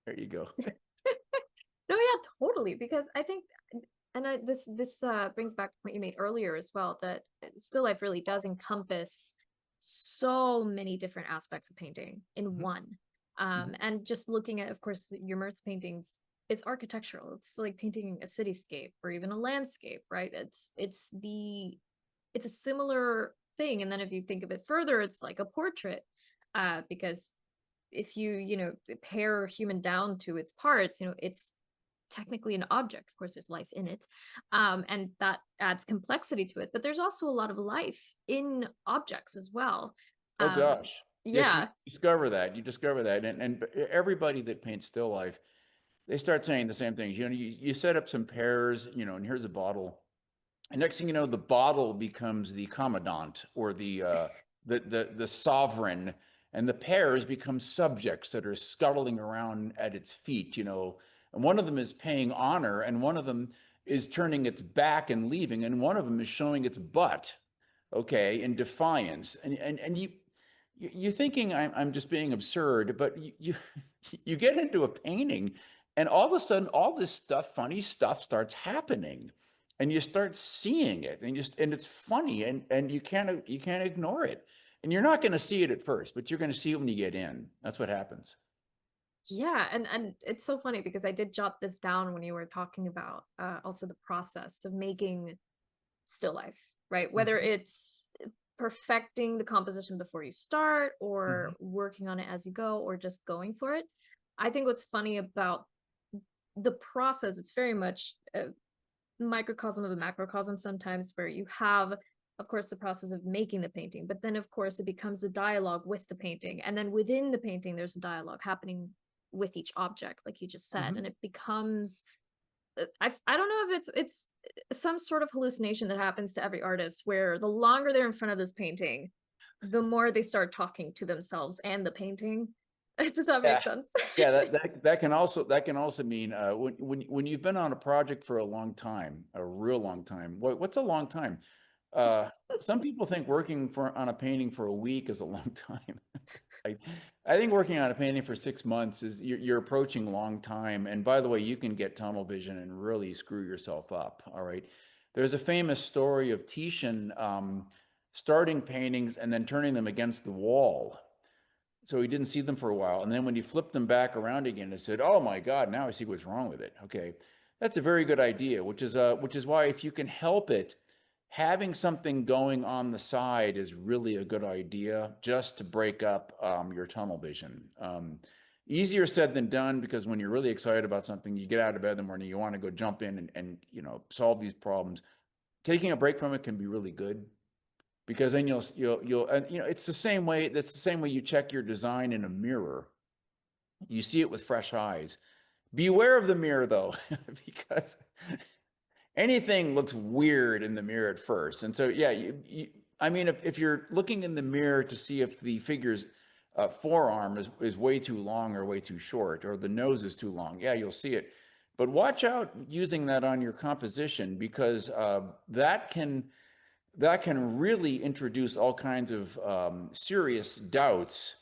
There you go. No, yeah, totally. Because I think, and this brings back to what you made earlier as well, that still life really does encompass so many different aspects of painting in one. And just looking at, of course, your Mertz paintings, it's architectural. It's like painting a cityscape or even a landscape, right? It's a similar thing. And then if you think of it further, it's like a portrait, because if you pare human down to its parts, it's technically an object. Of course, there's life in it, and that adds complexity to it. But there's also a lot of life in objects as well. Oh gosh. Yes, Yeah. you discover that. And everybody that paints still life, they start saying the same things. You set up some pairs, and here's a bottle. And next thing you know, the bottle becomes the commandant or the sovereign, and the pairs become subjects that are scuttling around at its feet, And one of them is paying honor, and one of them is turning its back and leaving, and one of them is showing its butt, okay, in defiance. And you're thinking I'm just being absurd, but you get into a painting, and all of a sudden, all this stuff, funny stuff, starts happening, and you start seeing it, and it's funny, and you can't ignore it, and you're not going to see it at first, but you're going to see it when you get in. That's what happens. Yeah, and it's so funny because I did jot this down when you were talking about also the process of making still life, right? Whether it's perfecting the composition before you start or working on it as you go or just going for it. I think what's funny about the process, it's very much a microcosm of a macrocosm sometimes, where you have, of course, the process of making the painting, but then of course it becomes a dialogue with the painting, and then within the painting there's a dialogue happening with each object, like you just said, and it becomes, I don't know if it's some sort of hallucination that happens to every artist, where the longer they're in front of this painting, the more they start talking to themselves and the painting. Does that Yeah. make sense? Yeah, that can also mean when you've been on a project for a long time, a real long time. What's a long time? Uh, some people think working on a painting for a week is a long time. I, I think working on a painting for 6 months is you're approaching long time. And by the way, you can get tunnel vision and really screw yourself up. All right. There's a famous story of Titian starting paintings and then turning them against the wall. So he didn't see them for a while. And then when he flipped them back around again, it said, "Oh my God, now I see what's wrong with it." Okay. That's a very good idea, which is why if you can help it, having something going on the side is really a good idea just to break up your tunnel vision. Easier said than done because when you're really excited about something, you get out of bed in the morning, you want to go jump in and solve these problems. Taking a break from it can be really good because then you'll it's the same way. That's the same way you check your design in a mirror. You see it with fresh eyes. Beware of the mirror though, because anything looks weird in the mirror at first. And so, yeah, I mean, if you're looking in the mirror to see if the figure's forearm is way too long or way too short, or the nose is too long, yeah, you'll see it. But watch out using that on your composition because that can really introduce all kinds of serious doubts.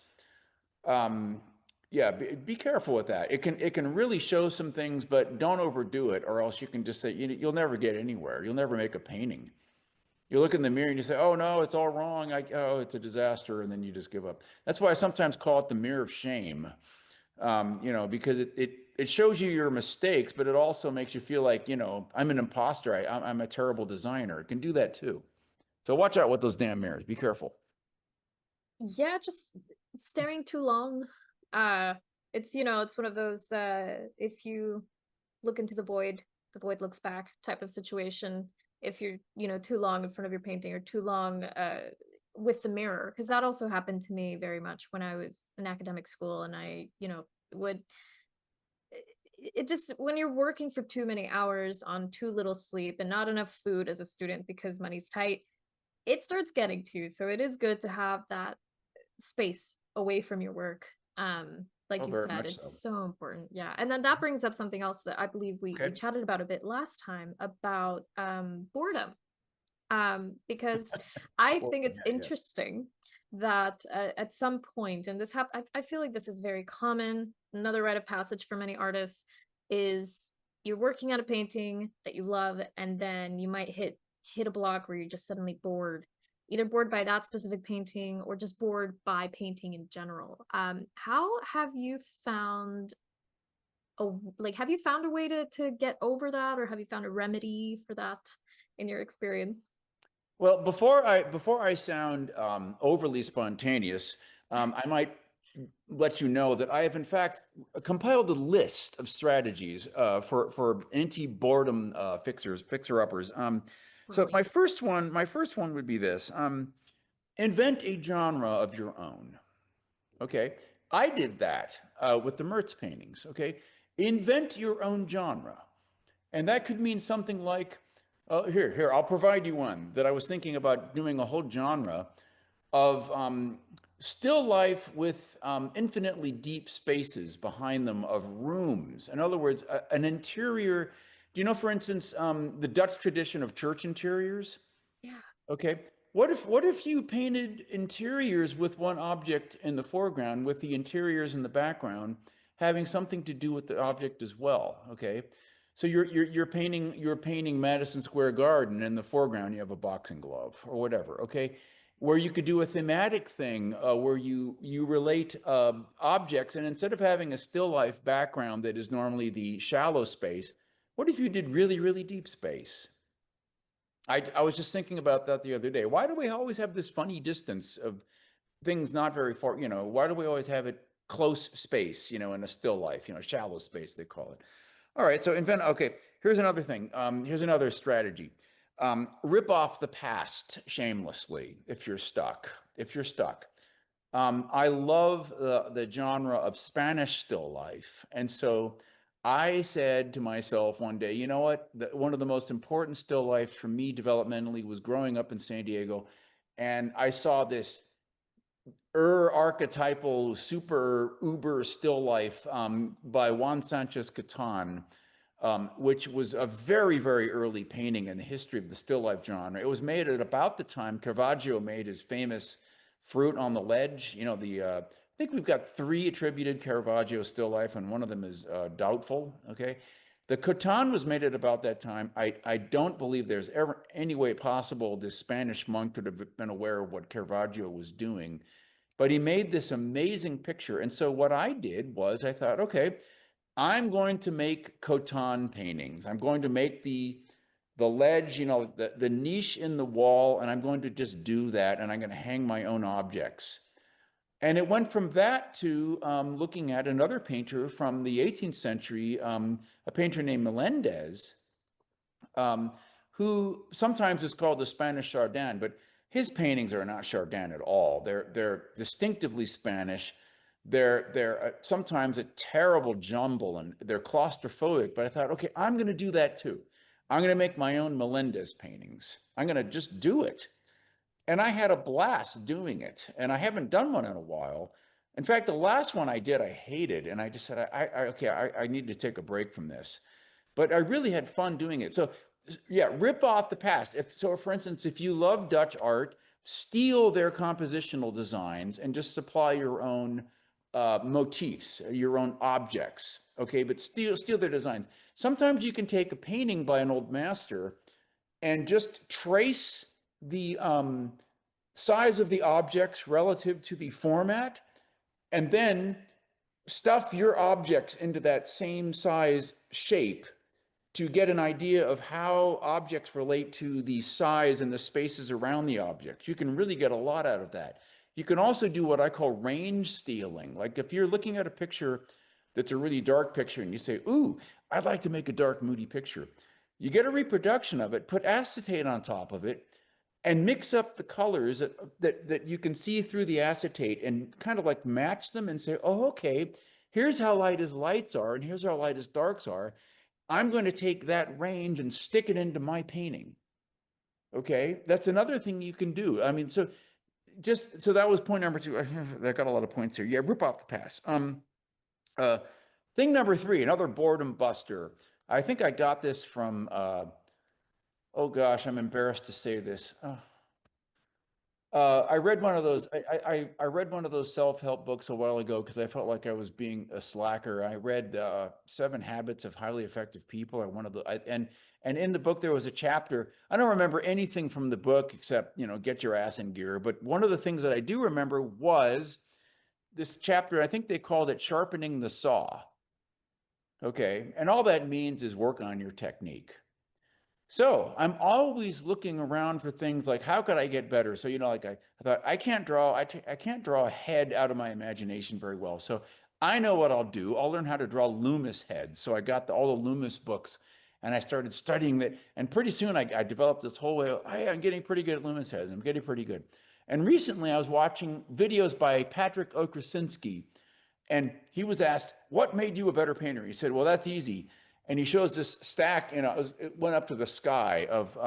Yeah, be careful with that. It can really show some things, but don't overdo it, or else you can just say you'll never get anywhere. You'll never make a painting. You look in the mirror and you say, "Oh no, it's all wrong. Oh, it's a disaster," and then you just give up. That's why I sometimes call it the mirror of shame. Because it shows you your mistakes, but it also makes you feel like I'm an imposter. I'm a terrible designer. It can do that too. So watch out with those damn mirrors. Be careful. Yeah, just staring too long. Uh, it's one of those if you look into the void looks back type of situation. If you're, too long in front of your painting or too long with the mirror, because that also happened to me very much when I was in academic school and I, would it just when you're working for too many hours on too little sleep and not enough food as a student because money's tight, it starts getting to you. So it is good to have that space away from your work. Like Oh, you very said, much it's so. so important. Yeah. And then that brings up something else that I believe we Okay. chatted about a bit last time about boredom. Because I Well, think it's yeah, yeah. interesting that at some point, and I feel like this is very common. Another rite of passage for many artists is you're working on a painting that you love, and then you might hit a block where you're just suddenly bored, either bored by that specific painting or just bored by painting in general. How have you found have you found a way to get over that, or have you found a remedy for that in your experience? Well, before I sound overly spontaneous, I might let you know that I have in fact compiled a list of strategies for anti-boredom fixer-uppers. So my Brilliant. first one would be this: invent a genre of your own. Okay, I did that with the Mertz paintings. Okay, invent your own genre. And that could mean something like, here, I'll provide you one that I was thinking about doing a whole genre of still life with infinitely deep spaces behind them of rooms. In other words, an interior. Do you know, for instance, the Dutch tradition of church interiors? Yeah. Okay. What if you painted interiors with one object in the foreground, with the interiors in the background having something to do with the object as well? Okay. So you're painting Madison Square Garden in the foreground, you have a boxing glove or whatever, okay? Where you could do a thematic thing where you relate objects, and instead of having a still life background that is normally the shallow space, what if you did really, really deep space? I was just thinking about that the other day. Why do we always have this funny distance of things not very far? Why do we always have it close space, in a still life, shallow space, they call it. All right, so okay, here's another thing. Here's another strategy. Rip off the past shamelessly if you're stuck. If you're stuck. I love the genre of Spanish still life. And so I said to myself one day, you know what? One of the most important still lives for me developmentally was growing up in San Diego. And I saw this archetypal super uber still life by Juan Sanchez Catan. which was a very, very early painting in the history of the still life genre. It was made at about the time Caravaggio made his famous Fruit on the Ledge. I think we've got three attributed Caravaggio still life, and one of them is doubtful. Okay. The Coton was made at about that time. I don't believe there's ever any way possible this Spanish monk could have been aware of what Caravaggio was doing. But he made this amazing picture. And so what I did was I thought, okay, I'm going to make Coton paintings. I'm going to make the ledge, the niche in the wall, and I'm going to just do that, and I'm going to hang my own objects. And it went from that to looking at another painter from the 18th century, a painter named Melendez, who sometimes is called the Spanish Chardin, but his paintings are not Chardin at all. They're distinctively Spanish. They're sometimes a terrible jumble, and they're claustrophobic. But I thought, okay, I'm going to do that too. I'm going to make my own Melendez paintings. I'm going to just do it. And I had a blast doing it. And I haven't done one in a while. In fact, the last one I did, I hated. And I just said, okay, I need to take a break from this. But I really had fun doing it. So yeah, rip off the past. For instance, if you love Dutch art, steal their compositional designs and just supply your own motifs, your own objects. Okay, but steal their designs. Sometimes you can take a painting by an old master and just trace the size of the objects relative to the format, and then stuff your objects into that same size shape to get an idea of how objects relate to the size and the spaces around the objects. You can really get a lot out of that. You can also do what I call range stealing. Like if you're looking at a picture that's a really dark picture and you say, ooh, I'd like to make a dark, moody picture. You get a reproduction of it, put acetate on top of it, and mix up the colors that you can see through the acetate and kind of like match them and say, oh, okay, here's how light his lights are and here's how light his darks are. I'm going to take that range and stick it into my painting. Okay, that's another thing you can do. I mean, so that was point number 2. I got a lot of points here. Yeah, rip off the pass. Thing number 3, another boredom buster. I think I got this from, oh gosh, I'm embarrassed to say this. I read one of those. I read one of those self-help books a while ago because I felt like I was being a slacker. I read 7 Habits of Highly Effective People. And in the book there was a chapter. I don't remember anything from the book except get your ass in gear. But one of the things that I do remember was this chapter. I think they called it "Sharpening the Saw." Okay, and all that means is work on your technique. So I'm always looking around for things like, how could I get better? So, like I thought, I can't draw a head out of my imagination very well. So I know what I'll do. I'll learn how to draw Loomis heads. So I got all the Loomis books and I started studying that. And pretty soon I developed this whole way of, hey, I'm getting pretty good at Loomis heads. I'm getting pretty good. And recently I was watching videos by Patrick Okrasinski, and he was asked, what made you a better painter? He said, well, that's easy. And he shows this stack, it went up to the sky of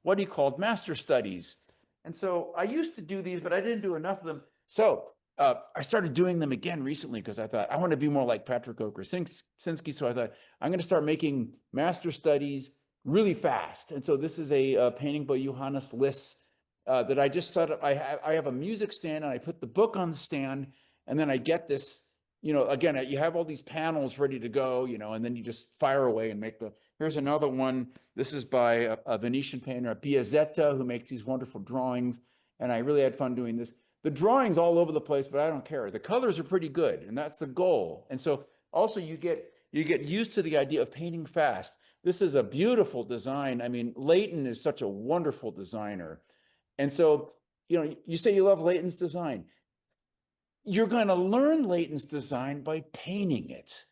what he called master studies. And so I used to do these, but I didn't do enough of them. So I started doing them again recently because I thought I want to be more like Patrick Okrasinski. So I thought I'm going to start making master studies really fast. And so this is a painting by Johannes Liss that I just set up. I have a music stand and I put the book on the stand, and then I get this. Again, you have all these panels ready to go, and then you just fire away and make here's another one. This is by a Venetian painter, Piazzetta, who makes these wonderful drawings. And I really had fun doing this. The drawing's all over the place, but I don't care. The colors are pretty good, and that's the goal. And so also you get used to the idea of painting fast. This is a beautiful design. I mean, Leighton is such a wonderful designer. And so, you say you love Leighton's design. You're going to learn Leighton's design by painting it.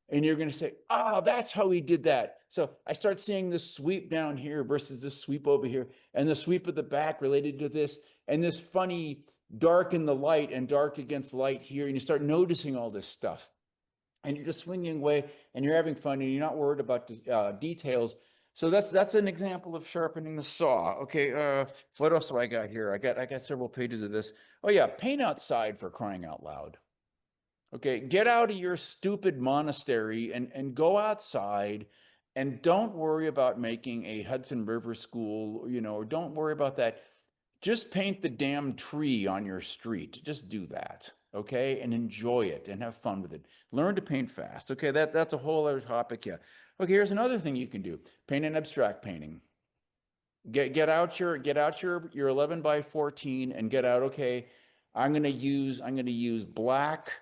And you're going to say, oh, that's how he did that. So I start seeing this sweep down here versus this sweep over here, and the sweep of the back related to this, and this funny dark in the light and dark against light here. And you start noticing all this stuff. And you're just swinging away, and you're having fun, and you're not worried about details. So that's an example of sharpening the saw. Okay, what else do I got here? I got several pages of this. Oh yeah, paint outside, for crying out loud. Okay, get out of your stupid monastery and go outside And don't worry about making a Hudson River School, or don't worry about that. Just paint the damn tree on your street. Just do that, okay? And enjoy it and have fun with it. Learn to paint fast. Okay, that's a whole other topic. Yeah. Okay, here's another thing you can do. Paint an abstract painting. Get out your 11 by 14 and get out, okay, I'm gonna use black,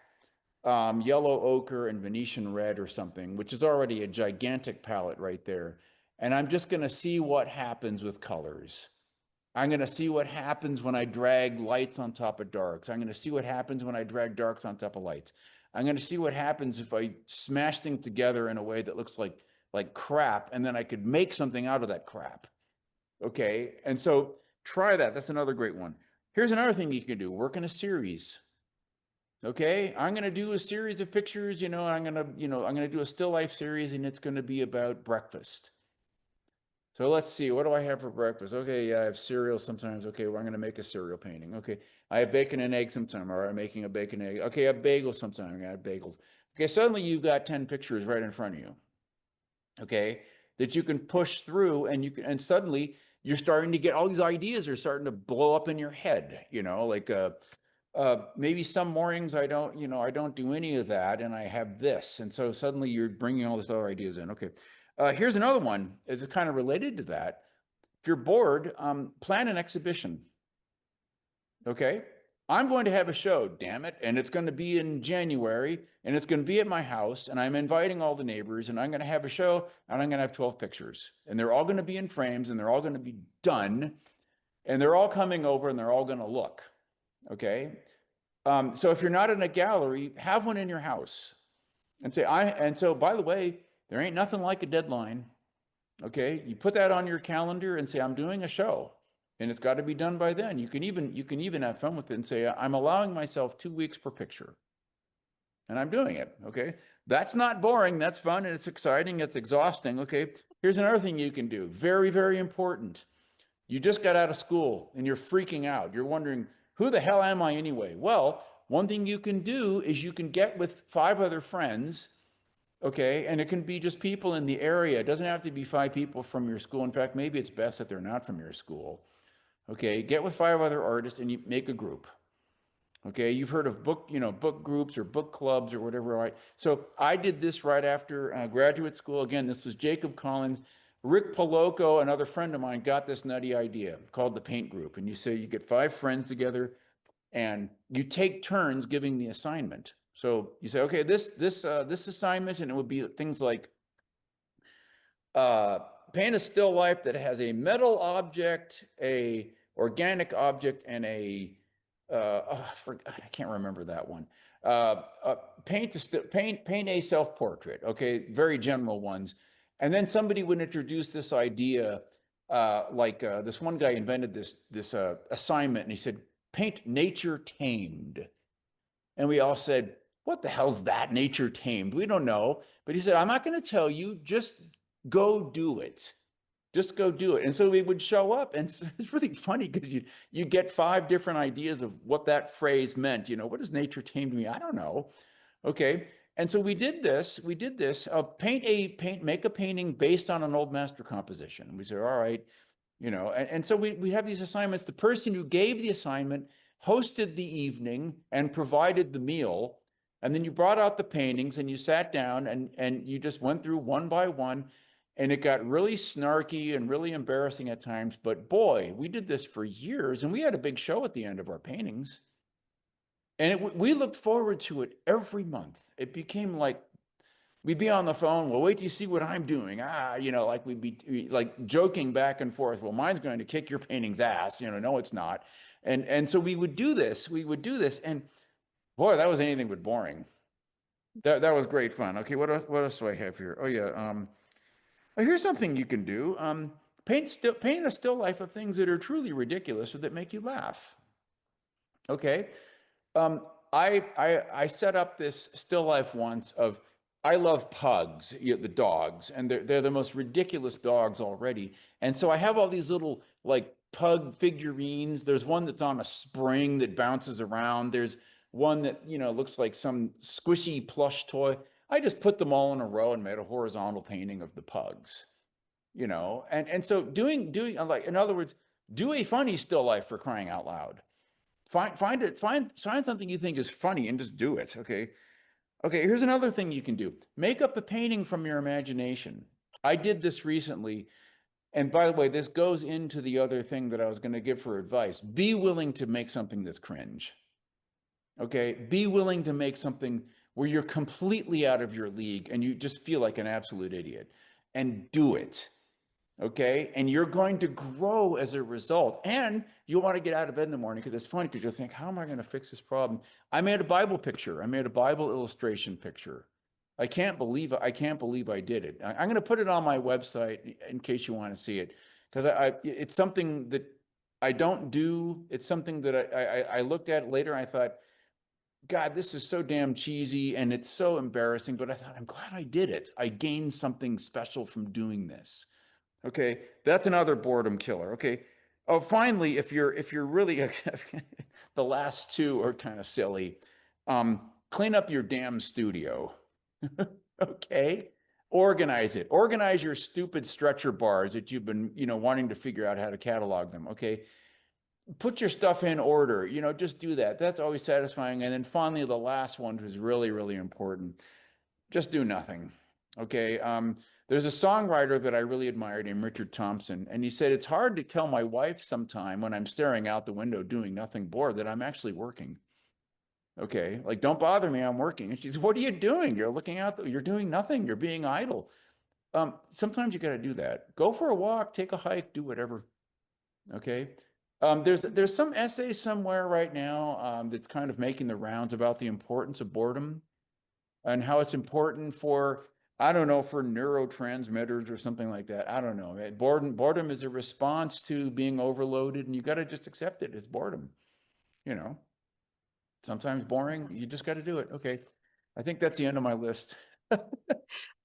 yellow ochre, and Venetian red or something, which is already a gigantic palette right there. And I'm just gonna see what happens with colors. I'm going to see what happens when I drag lights on top of darks. I'm going to see what happens when I drag darks on top of lights. I'm going to see what happens if I smash things together in a way that looks like crap, and then I could make something out of that crap. Okay, and so try that. That's another great one. Here's another thing you can do. Work in a series. Okay, I'm going to do a series of pictures, I'm going to do a still life series, and it's going to be about breakfast. So let's see, what do I have for breakfast? Okay, yeah, I have cereal sometimes. Okay, well, I'm going to make a cereal painting. Okay, I have bacon and egg sometime. All right, I'm making a bacon egg. Okay, I have bagels sometime. I have bagels. Okay, suddenly you've got 10 pictures right in front of you. Okay, that you can push through, and suddenly you're starting to get all these ideas are starting to blow up in your head. Like maybe some mornings I don't do any of that, and I have this, and so suddenly you're bringing all these other ideas in. Okay, here's another one. It's kind of related to that. If you're bored, plan an exhibition. Okay, I'm going to have a show, damn it, and it's going to be in January, and it's going to be at my house, and I'm inviting all the neighbors, and I'm going to have a show, and I'm going to have 12 pictures, and they're all going to be in frames, and they're all going to be done, and they're all coming over, and they're all going to look. Okay, so if you're not in a gallery, have one in your house, and so by the way, there ain't nothing like a deadline. Okay, you put that on your calendar and say, I'm doing a show, and it's got to be done by then. You can even have fun with it and say, I'm allowing myself 2 weeks per picture, and I'm doing it. Okay, that's not boring. That's fun, and it's exciting. It's exhausting. Okay, here's another thing you can do. Very, very important. You just got out of school and you're freaking out. You're wondering, who the hell am I anyway? Well, one thing you can do is you can get with 5 other friends. Okay, and it can be just people in the area. It doesn't have to be 5 people from your school. In fact, maybe it's best that they're not from your school. Okay, get with 5 other artists and you make a group. Okay, you've heard of book groups or book clubs or whatever. Right? So I did this right after graduate school. Again, this was Jacob Collins. Rick Poloco, another friend of mine, got this nutty idea called the paint group. And you get 5 friends together and you take turns giving the assignment. So you say, okay, this assignment, and it would be things like paint a still life that has a metal object, a organic object, and I can't remember that one. Paint a self-portrait. Okay, very general ones, and then somebody would introduce this idea. This one guy invented this assignment, and he said, paint nature tamed. And we all said, what the hell's that, nature tamed? We don't know. But he said, I'm not going to tell you, just go do it. Just go do it. And so we would show up, and it's really funny because you get 5 different ideas of what that phrase meant. What does nature tamed mean? I don't know. Okay. And so we did this. Make a painting based on an old master composition. And we said, all right, and so we have these assignments. The person who gave the assignment hosted the evening and provided the meal. And then you brought out the paintings and you sat down and you just went through one by one. And it got really snarky and really embarrassing at times. But boy, we did this for years, and we had a big show at the end of our paintings. And we looked forward to it every month. It became like we'd be on the phone. Well, wait till you see what I'm doing. Like we'd be like joking back and forth. Well, mine's going to kick your painting's ass. No, it's not. And so we would do this. And boy, that was anything but boring. That was great fun. Okay, what else do I have here? Oh yeah. Here's something you can do. Paint a still life of things that are truly ridiculous or that make you laugh. Okay. I set up this still life once of, I love pugs, the dogs, and they're the most ridiculous dogs already. And so I have all these little like pug figurines. There's one that's on a spring that bounces around. There's one that looks like some squishy plush toy. I just put them all in a row and made a horizontal painting of the pugs, and so doing like, in other words, do a funny still life, for crying out loud. Find something you think is funny and just do it. Okay, here's another thing you can do. Make up a painting from your imagination. I did this recently. And by the way, this goes into the other thing that I was going to give for advice. Be willing to make something that's cringe. Okay, be willing to make something where you're completely out of your league and you just feel like an absolute idiot, and do it. Okay, and you're going to grow as a result. And you'll want to get out of bed in the morning, because it's funny, because you'll think, how am I going to fix this problem? I made a Bible picture. I made a Bible illustration picture. I can't believe I did it. I'm going to put it on my website in case you want to see it, because it's something that I don't do. It's something that I looked at later and I thought, God, this is so damn cheesy and it's so embarrassing. But I thought, I'm glad I did it. I gained something special from doing this. Okay, that's another boredom killer. Okay. Oh, finally, if you're really the last two are kind of silly. Clean up your damn studio. Okay. Organize it. Organize your stupid stretcher bars that you've been, wanting to figure out how to catalog them. Okay. Put your stuff in order, just do that. That's always satisfying. And then finally, the last one was really, really important. Just do nothing. Okay. There's a songwriter that I really admired named Richard Thompson. And he said, it's hard to tell my wife sometime when I'm staring out the window doing nothing, bored, that I'm actually working. Okay. Like, don't bother me, I'm working. And she says, what are you doing? You're looking out, you're doing nothing. You're being idle. Sometimes you got to do that. Go for a walk, take a hike, do whatever. Okay. There's some essay somewhere right now that's kind of making the rounds about the importance of boredom and how it's important for, I don't know, for neurotransmitters or something like that. I don't know. Boredom is a response to being overloaded, and you got to just accept it. It's boredom, you know. Sometimes boring, you just got to do it. Okay. I think that's the end of my list.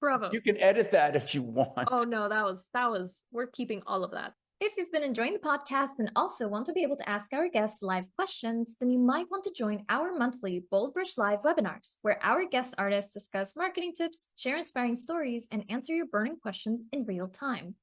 Bravo. You can edit that if you want. Oh no, that was, we're keeping all of that. If you've been enjoying the podcast and also want to be able to ask our guests live questions, then you might want to join our monthly BoldBrush Live webinars, where our guest artists discuss marketing tips, share inspiring stories, and answer your burning questions in real time.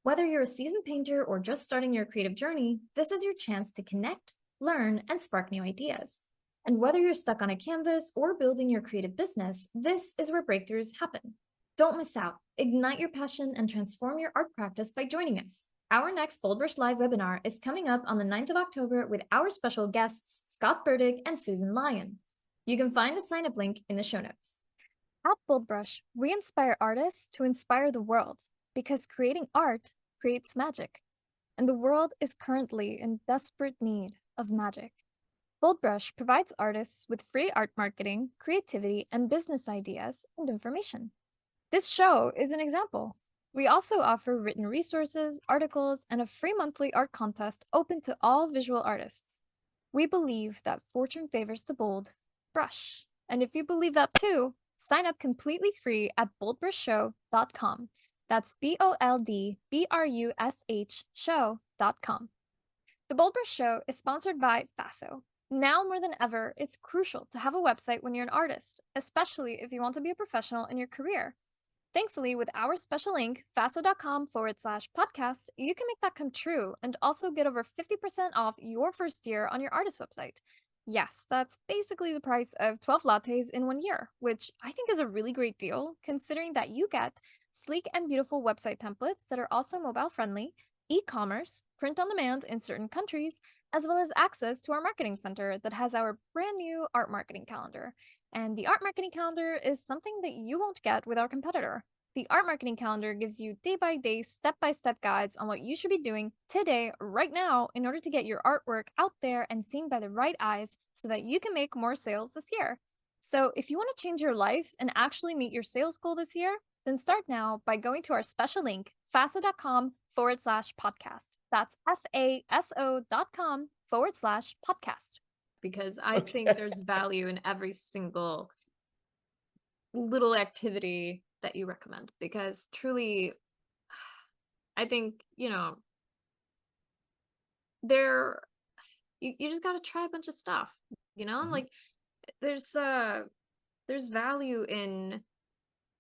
Whether you're a seasoned painter or just starting your creative journey, this is your chance to connect, learn, and spark new ideas. And whether you're stuck on a canvas or building your creative business, this is where breakthroughs happen. Don't miss out. Ignite your passion and transform your art practice by joining us. Our next BoldBrush Live webinar is coming up on the 9th of October with our special guests, Scott Burdick and Susan Lyon. You can find the sign-up link in the show notes. At BoldBrush, we inspire artists to inspire the world, because creating art creates magic, and the world is currently in desperate need of magic. BoldBrush provides artists with free art marketing, creativity, and business ideas and information. This show is an example. We also offer written resources, articles, and a free monthly art contest open to all visual artists. We believe that fortune favors the bold brush. And if you believe that too, sign up completely free at boldbrushshow.com. That's BoldBrush show.com. The BoldBrush Show is sponsored by Faso. Now more than ever, it's crucial to have a website when you're an artist, especially if you want to be a professional in your career. Thankfully, with our special link, faso.com/podcast, you can make that come true and also get over 50% off your first year on your artist website. Yes, that's basically the price of 12 lattes in 1 year, which I think is a really great deal, considering that you get sleek and beautiful website templates that are also mobile friendly, e-commerce, print on demand in certain countries, as well as access to our marketing center that has our brand new art marketing calendar. And the art marketing calendar is something that you won't get with our competitor. The art marketing calendar gives you day-by-day, step-by-step guides on what you should be doing today, right now, in order to get your artwork out there and seen by the right eyes so that you can make more sales this year. So if you want to change your life and actually meet your sales goal this year, then start now by going to our special link, faso.com/podcast. That's faso.com/podcast. Because I think there's value in every single little activity that you recommend. Because truly, I think, you just got to try a bunch of stuff, and like there's value in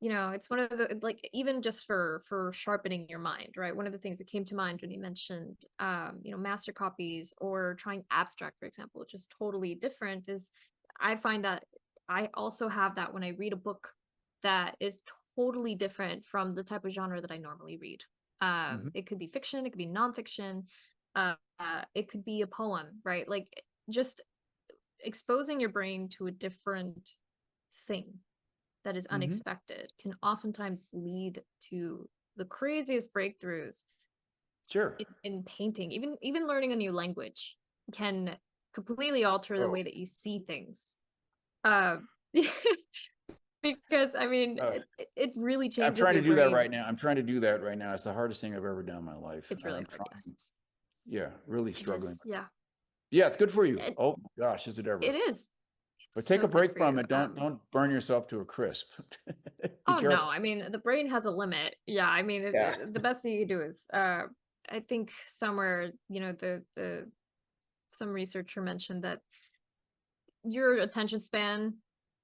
it's one of the, like, even just for sharpening your mind, right? One of the things that came to mind when you mentioned master copies or trying abstract, for example, which is totally different, is I find that I also have that when I read a book that is totally different from the type of genre that I normally read. Mhm. It could be fiction, it could be nonfiction, it could be a poem, right? Like, just exposing your brain to a different thing that is Mhm. unexpected can oftentimes lead to the craziest breakthroughs Sure. in painting. Even learning a new language can completely alter the Oh, way that you see things. Um, because I mean, uh, it really I'm changes trying to your do that brain. right now. I'm trying to do that right now. It's the hardest thing I've ever done in my life. It's really I'm hard, yes. trying. Yeah, really It struggling. is, yeah. Yeah, it's good for you. It Oh my gosh, is it it ever? is. But It's take a so good break for from you. it. Don't burn yourself to a crisp. Be Oh no, careful. I mean the brain has a limit. Yeah, I mean Yeah. the best thing you can do is I think somewhere, the some researcher mentioned that your attention span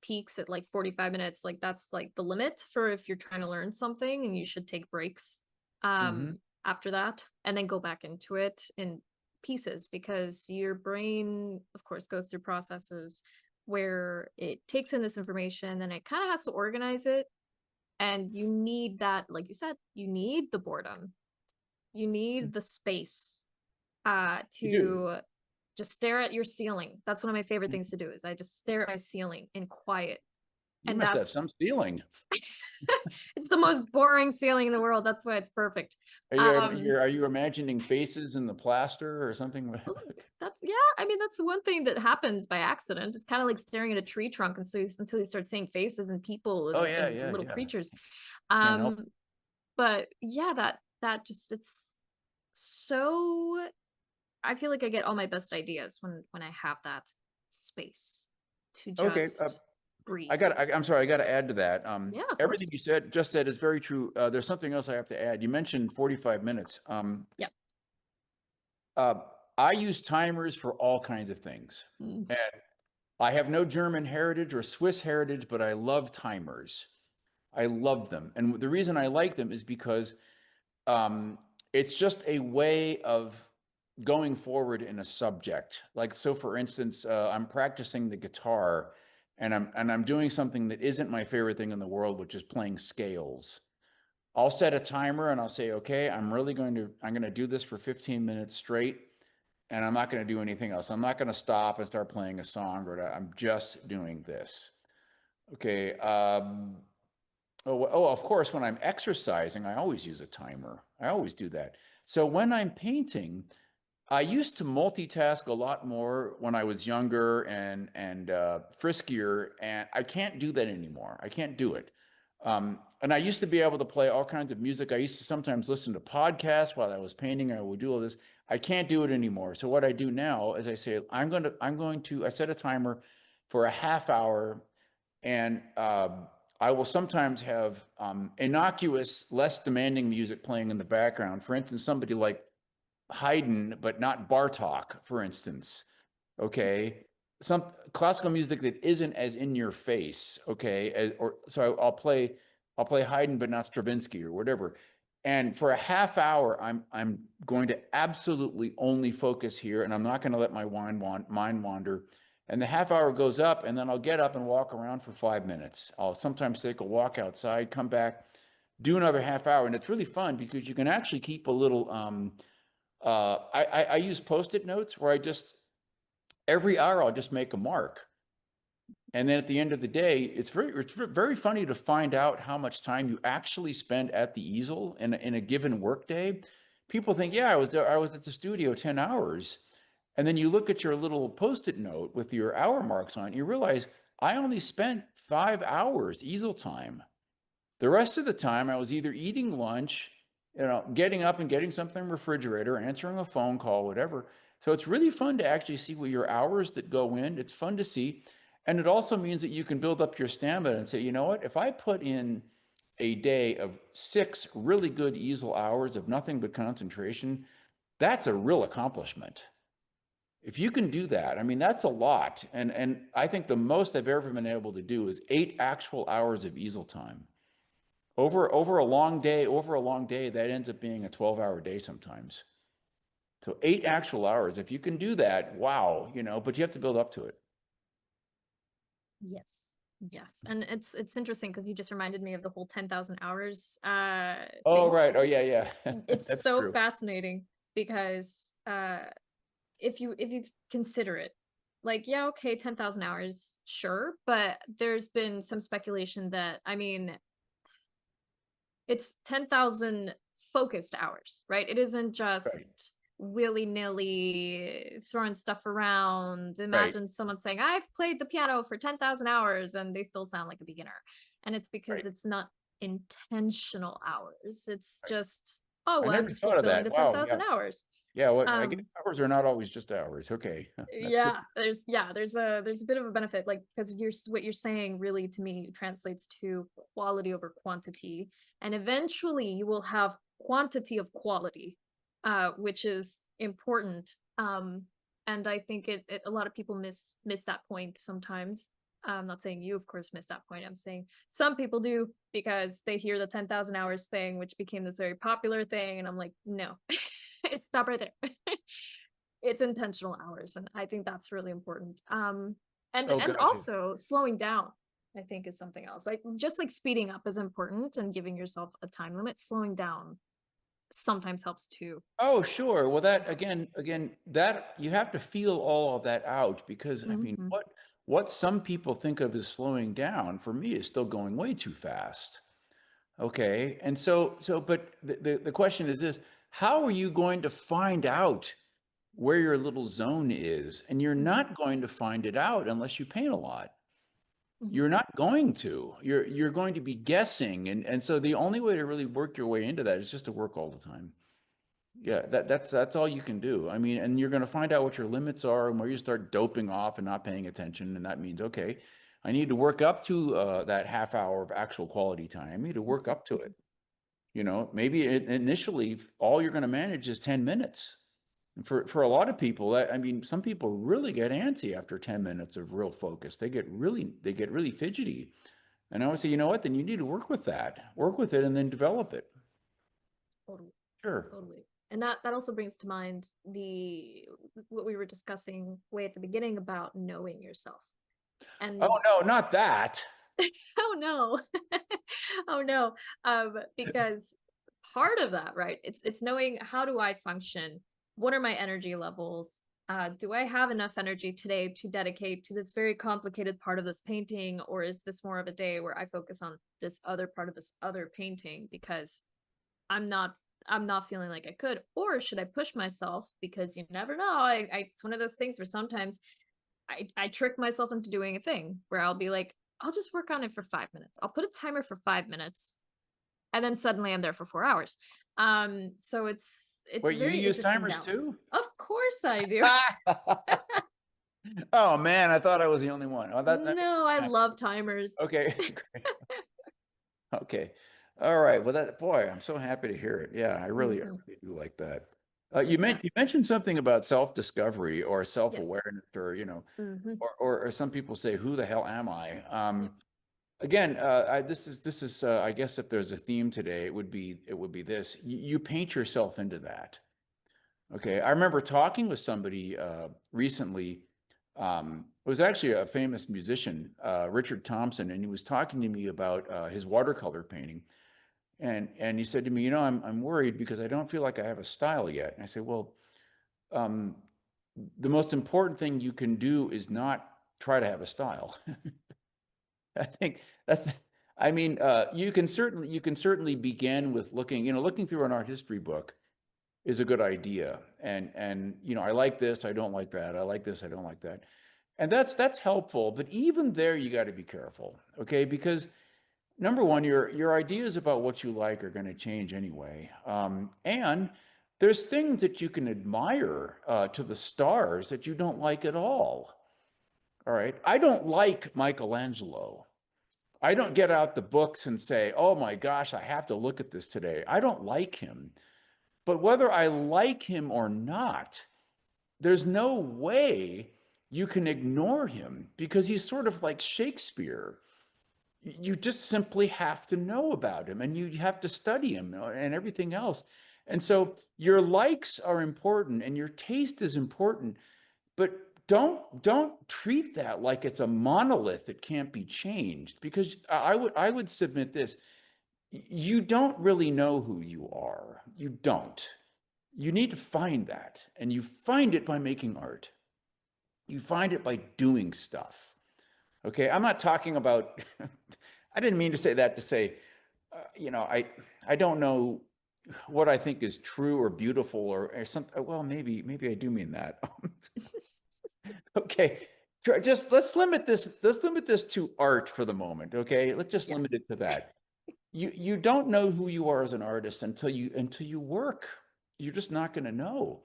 peaks at like 45 minutes. Like, that's like the limit for if you're trying to learn something, and you should take breaks Hmm. after that and then go back into it in pieces, because your brain of course goes through processes where it takes in this information and it kind of has to organize it, and you need that, like you said, you need the boredom, you need the space You do. to just stare at your ceiling. That's one of my favorite things to do, is I just stare at my ceiling in quiet. You And must have some that's ceiling. it's the most boring ceiling in the world. That's why it's perfect. Um Are you imagining faces in the plaster or something? that's, yeah, I mean that's one thing that happens by accident. It's kind of like staring at a tree trunk until you start seeing faces and people Oh and, yeah, and yeah, little yeah. creatures. Can't help. Um but yeah, that just, it's so, I feel like I get all my best ideas when I have that space to Okay. just breathe. I'm sorry. I got to add to that. Yeah, of Everything course. you said is very true. There's something else I have to add. You mentioned 45 minutes. Yep. Uh, I use timers for all kinds of things. Mm. And I have no German heritage or Swiss heritage, but I love timers. I love them. And the reason I like them is because it's just a way of going forward in a subject. Like, so for instance, I'm practicing the guitar and I'm doing something that isn't my favorite thing in the world, which is playing scales. I'll set a timer and I'll say, okay, I'm going to do this for 15 minutes straight, and I'm not going to do anything else. I'm not going to stop and start playing a song, or I'm just doing this. Okay. Of course, when I'm exercising, I always use a timer. I always do that. So when I'm painting, I used to multitask a lot more when I was younger and friskier, and I can't do that anymore. I can't do it. And I used to be able to play all kinds of music. I used to sometimes listen to podcasts while I was painting. I would do all this. I can't do it anymore. So what I do now is I say I set a timer for a half hour, and I will sometimes have innocuous, less demanding music playing in the background. For instance, somebody like Haydn, but not Bartok, for instance. Okay. Some classical music that isn't as in your face. Okay. I'll play Haydn, but not Stravinsky or whatever. And for a half hour, I'm going to absolutely only focus here, and I'm not going to let my mind wander. And the half hour goes up, and then I'll get up and walk around for 5 minutes. I'll sometimes take a walk outside, come back, do another half hour, and it's really fun because you can actually keep a little I use Post-it notes where I just every hour I'll just make a mark. And then at the end of the day, it's very funny to find out how much time you actually spend at the easel in a given workday. People think, yeah, I was at the studio 10 hours. And then you look at your little Post-it note with your hour marks on it, you realize I only spent 5 hours easel time. The rest of the time, I was either eating lunch, getting up and getting something in the refrigerator, answering a phone call, whatever. So it's really fun to actually see what your hours that go in. It's fun to see. And it also means that you can build up your stamina and say, you know what, if I put in a day of 6 really good easel hours of nothing but concentration, that's a real accomplishment. If you can do that, I mean, that's a lot. And I think the most I've ever been able to do is 8 actual hours of easel time. over a long day, that ends up being a 12-hour day sometimes. So 8 actual hours, if you can do that, wow, but you have to build up to it. Yes. Yes. And it's interesting because you just reminded me of the whole 10,000 hours Oh, thing. right. Oh, yeah, yeah. It's That's so true. fascinating because if you consider it, like, yeah, okay, 10,000 hours, sure, but there's been some speculation that, I mean, it's 10,000 focused hours, right? It isn't Right, just willy-nilly throwing stuff around. right, Imagine someone saying, "I've played the piano for 10,000 hours," and they still sound like a beginner. And it's because right, it's not intentional hours. It's right. just, "Oh, I well, I'm never just thought of fulfilling that. the Wow. 10,000 Yeah. hours." Yeah. Well, I guess Um, hours are not always just hours. Okay. That's good. there's a bit of a benefit, like, because what you're saying really to me translates to quality over quantity, and eventually you will have quantity of quality, which is important. And I think a lot of people miss that point sometimes. I'm not saying you, of course, miss that point. I'm saying some people do because they hear the 10,000 hours thing, which became this very popular thing, and I'm like, no, stop right there. It's intentional hours, and I think that's really important. And Oh, and God. also slowing down, I think, is something else. Like, just like speeding up is important and giving yourself a time limit, slowing down sometimes helps too. Oh, sure. Well, that again, that you have to feel all of that out because I mean, Hmm. what some people think of as slowing down for me is still going way too fast. Okay. And but the question is this, how are you going to find out where your little zone is? And you're Hmm. not going to find it out unless you paint a lot. Hmm. You're not going to. You're going to be guessing. And so the only way to really work your way into that is just to work all the time. Yeah, that's all you can do. I mean, and you're going to find out what your limits are and where you start doping off and not paying attention. And that means, okay, I need to work up to that half hour of actual quality time. I need to work up to it. Maybe initially all you're going to manage is 10 minutes. And for a lot of people, I mean, some people really get antsy after 10 minutes of real focus. They get really fidgety. And I would say, you know what? Then you need to work with that, work with it, and then develop it. Totally, Sure. totally. And that also brings to mind the what we were discussing way at the beginning about knowing yourself. Oh And no, not that. oh no. Oh no. Because part of that, right? It's knowing, how do I function? What are my energy levels? Do I have enough energy today to dedicate to this very complicated part of this painting, or is this more of a day where I focus on this other part of this other painting because I'm not I'm not feeling like I could, or should I push myself because you never know. It's one of those things where sometimes I trick myself into doing a thing where I'll be like, I'll just work on it for 5 minutes. I'll put a timer for 5 minutes, and then suddenly I'm there for 4 hours. So it's a Wait, you very use interesting timers balance. too? Of course I do. Oh man, I thought I was the only one. Oh, that makes No, I me love timers. happy. Okay, great. Okay. All right. Well, boy, I'm so happy to hear it. Yeah, I really, I Hmm. really do like that. You Exactly. mentioned something about self-discovery or Yes. self-awareness, or Hmm. or some people say, "Who the hell am I?" Yep. Again, this is I guess if there's a theme today, it would be this. You paint yourself into that. Okay, I remember talking with somebody recently. It was actually a famous musician, Richard Thompson, and he was talking to me about his watercolor painting. And he said to me, I'm worried because I don't feel like I have a style yet. And I said, well, um, the most important thing you can do is not try to have a style. I think that's, I mean, you can certainly begin with looking through an art history book is a good idea. And I like this, I don't like that. I like this, I don't like that. And that's helpful. But even there, you got to be careful, okay? Because number one, your ideas about what you like are going to change anyway. And there's things that you can admire to the stars that you don't like at all. All right. I don't like Michelangelo. I don't get out the books and say, oh my gosh, I have to look at this today. I don't like him. But whether I like him or not, there's no way you can ignore him because he's sort of like Shakespeare. You just simply have to know about him, and you have to study him and everything else. And so your likes are important and your taste is important, but don't treat that like it's a monolith that can't be changed, because I would submit this: you don't really know who you are. You don't. You need to find that, and you find it by making art. You find it by doing stuff. Okay, I'm not talking about I didn't mean to say that to say I don't know what I think is true or beautiful or something. Well, maybe I do mean that. Okay, just let's limit this. Let's limit this to art for the moment. Okay, let's just limit Yes. it to that. You don't know who you are as an artist until you work. You're just not going to know.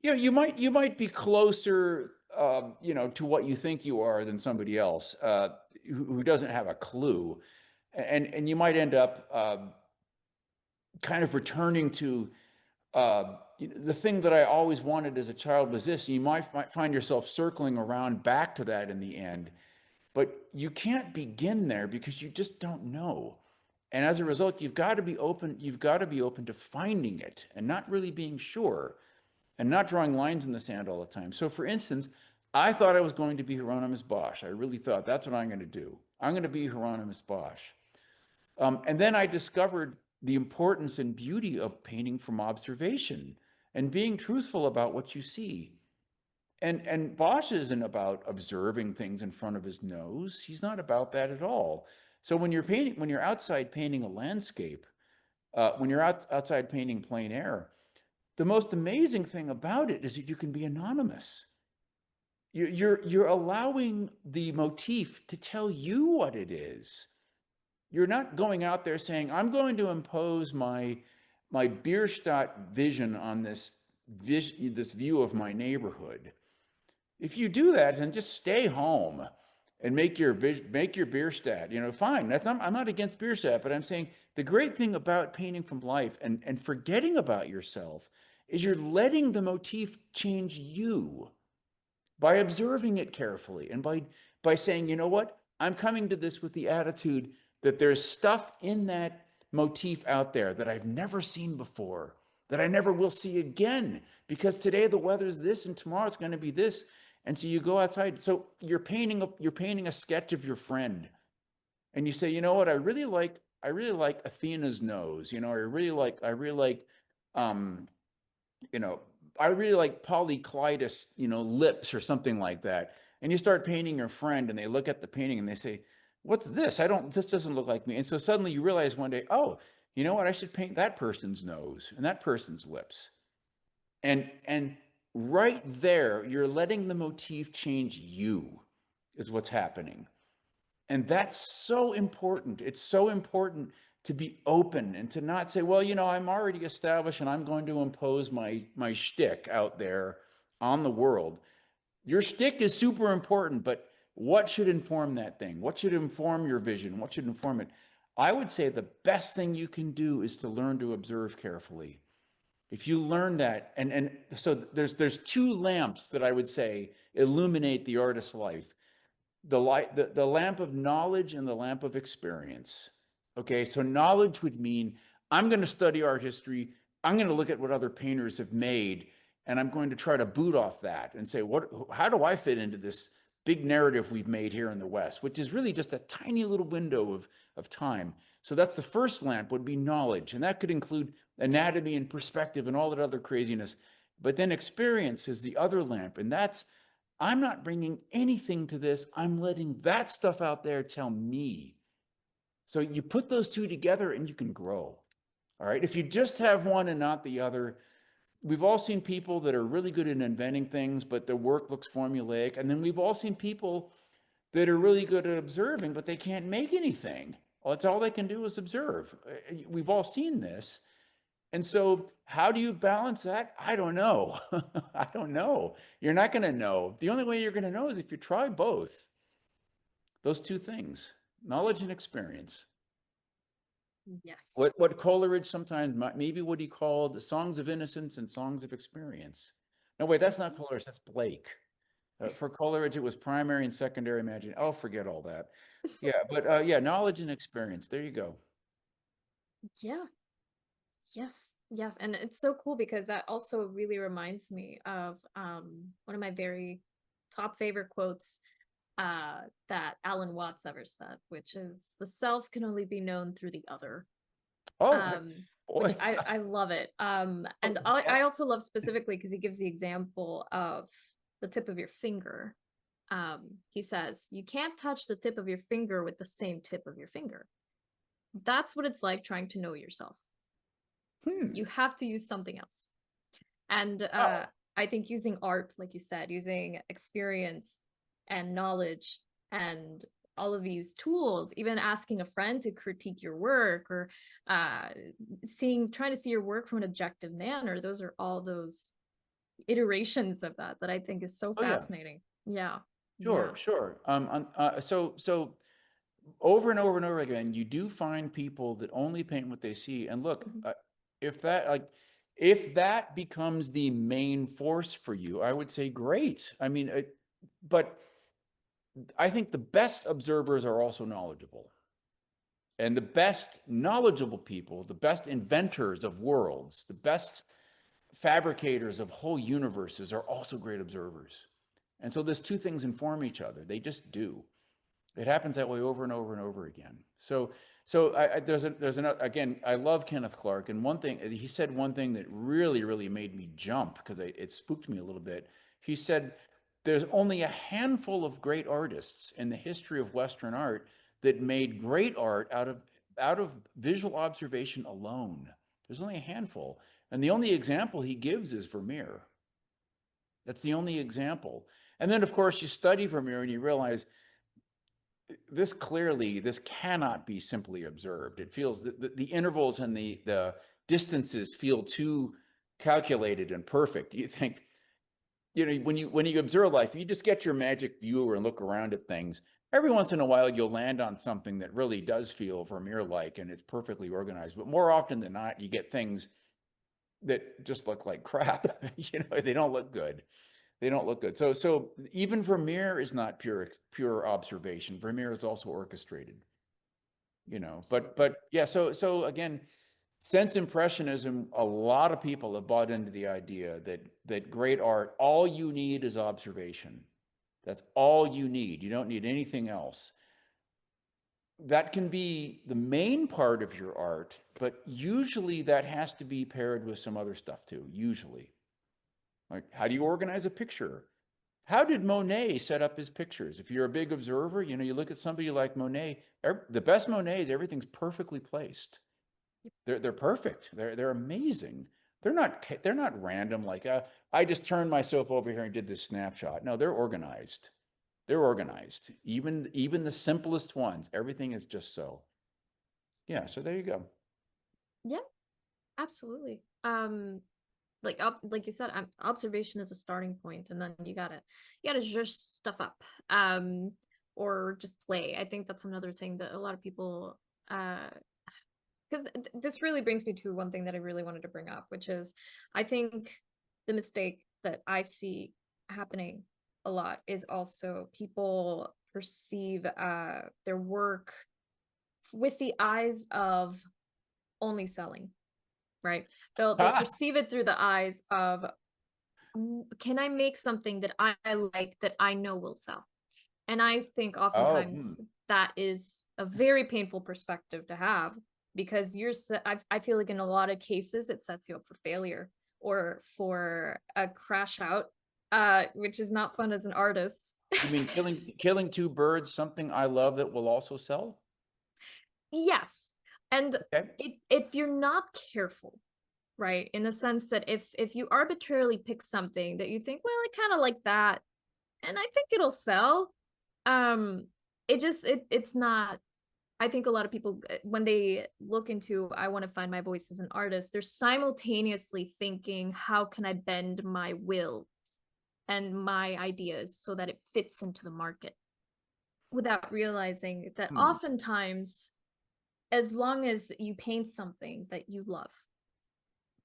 You might be closer, to what you think you are than somebody else who doesn't have a clue, and you might end up kind of returning to the thing that I always wanted as a child was this. You might find yourself circling around back to that in the end, but you can't begin there because you just don't know. And as a result, you've got to be open. You've got to be open to finding it and not really being sure and not drawing lines in the sand all the time. So, for instance, I thought I was going to be Hieronymus Bosch. I really thought that's what I'm going to do. I'm going to be Hieronymus Bosch. And then I discovered the importance and beauty of painting from observation and being truthful about what you see. And Bosch isn't about observing things in front of his nose. He's not about that at all. So when you're outside painting a landscape, when you're outside painting plein air, the most amazing thing about it is that you can be anonymous. You're allowing the motif to tell you what it is. You're not going out there saying, I'm going to impose my Bierstadt vision on this view of my neighborhood. If you do that, then just stay home and make your Bierstadt. Fine. I'm not against Bierstadt, but I'm saying the great thing about painting from life and forgetting about yourself is you're letting the motif change you by observing it carefully and by saying, you know what, I'm coming to this with the attitude that there's stuff in that motif out there that I've never seen before, that I never will see again, because today the weather's this and tomorrow it's going to be this. And so you go outside. So you're painting a sketch of your friend, and you say, you know what, I really like Athena's nose. I really like um you know, I really like Polyclitus, lips or something like that. And you start painting your friend and they look at the painting and they say, what's this? This doesn't look like me. And so suddenly you realize one day, oh, you know what? I should paint that person's nose and that person's lips. And right there, you're letting the motif change you, is what's happening. And that's so important. It's so important to be open and to not say, well, I'm already established and I'm going to impose my shtick out there on the world. Your shtick is super important, but what should inform that thing? What should inform your vision? What should inform it? I would say the best thing you can do is to learn to observe carefully. If you learn that, and so there's two lamps that I would say illuminate the artist's life: the lamp of knowledge and the lamp of experience. Okay, so knowledge would mean I'm going to study art history. I'm going to look at what other painters have made, and I'm going to try to boot off that and say, how do I fit into this big narrative we've made here in the West, which is really just a tiny little window of time. So that's the first lamp, would be knowledge, and that could include anatomy and perspective and all that other craziness. But then experience is the other lamp, and that's, I'm not bringing anything to this. I'm letting that stuff out there tell me. So you put those two together and you can grow. All right. If you just have one and not the other, we've all seen people that are really good at inventing things, but their work looks formulaic. And then we've all seen people that are really good at observing, but they can't make anything. Well, it's all they can do is observe. We've all seen this. And so how do you balance that? I don't know. I don't know. You're not going to know. The only way you're going to know is if you try both. Those two things, knowledge and experience. Yes. What Coleridge sometimes, maybe what he called the songs of innocence and songs of experience. No, wait, that's not Coleridge, that's Blake. For Coleridge, it was primary and secondary imagination. Oh, forget all that. Yeah, but yeah, knowledge and experience. There you go. Yeah. Yes. Yes. And it's so cool because that also really reminds me of one of my very top favorite quotes that Alan Watts ever said, which is the self can only be known through the other. Oh, Um, which boy. I love it. And Yeah. I also love specifically because he gives the example of the tip of your finger. He says, you can't touch the tip of your finger with the same tip of your finger. That's what it's like trying to know yourself. Hmm. You have to use something else. And Wow. I think using art, like you said, using experience and knowledge and all of these tools, even asking a friend to critique your work or uh, trying to see your work from an objective manner, those are all those iterations of that I think is so Oh, yeah. fascinating. Yeah. Yeah. Sure, sure. So over and over and over again, you do find people that only paint what they see. And look, Mhm. if that like if that becomes the main force for you, I would say great. I mean, but I think the best observers are also knowledgeable. And the best knowledgeable people, the best inventors of worlds, the best fabricators of whole universes are also great observers. And so those two things inform each other. They just do. It happens that way over and over and over again. There's another again. I love Kenneth Clark, and one thing he said, one thing that really made me jump because it spooked me a little bit. He said, "There's only a handful of great artists in the history of Western art that made great art out of visual observation alone. There's only a handful, and the only example he gives is Vermeer. That's the only example. And then, of course, you study Vermeer and you realize this cannot be simply observed. It feels the intervals and the distances feel too calculated and perfect. You think, when you observe life, you just get your magic viewer and look around at things. Every once in a while, you'll land on something that really does feel Vermeer-like and it's perfectly organized. But more often than not, you get things that just look like crap. They don't look good. They don't look good. So even Vermeer is not pure observation. Vermeer is also orchestrated. Absolutely. But yeah. So again, sense impressionism. A lot of people have bought into the idea that great art, all you need is observation. That's all you need. You don't need anything else. That can be the main part of your art, but usually that has to be paired with some other stuff too. Usually, like how do you organize a picture? How did Monet set up his pictures? If you're a big observer, you look at somebody like Monet, the best Monets, everything's perfectly placed. They're perfect. They're amazing. They're not random like I just turned myself over here and did this snapshot. No, they're organized. They're organized. Even the simplest ones, everything is just so. Yeah, so there you go. Yeah, absolutely. Like you said, observation is a starting point, and then you gotta just stuff up, or just play. I think that's another thing that a lot of people, because this really brings me to one thing that I really wanted to bring up, which is I think the mistake that I see happening a lot is also people perceive their work with the eyes of only selling, right? They'll Ah, perceive it through the eyes of, can I make something that I like that I know will sell? And I think oh, oftentimes that is a very painful perspective to have because I feel like in a lot of cases it sets you up for failure or for a crash out, which is not fun as an artist. you mean killing two birds, something I love that will also sell? Yes. And Okay. if you're not careful, right, in the sense that if you arbitrarily pick something that you think, well, I kind of like that and I think it'll sell, it's not. I think a lot of people, when they look into, I want to find my voice as an artist, they're simultaneously thinking, how can I bend my will and my ideas so that it fits into the market, without realizing that Hmm. oftentimes, as long as you paint something that you love,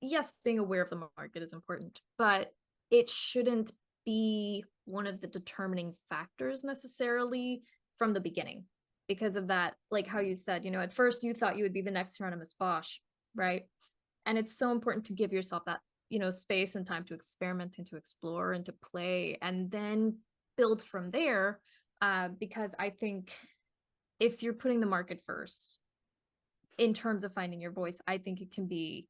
yes, being aware of the market is important, but it shouldn't be one of the determining factors necessarily from the beginning because of that, like how you said, at first you thought you would be the next Hieronymus Bosch, right? And it's so important to give yourself that, space and time to experiment and to explore and to play and then build from there. Because I think if you're putting the market first in terms of finding your voice, I think it can be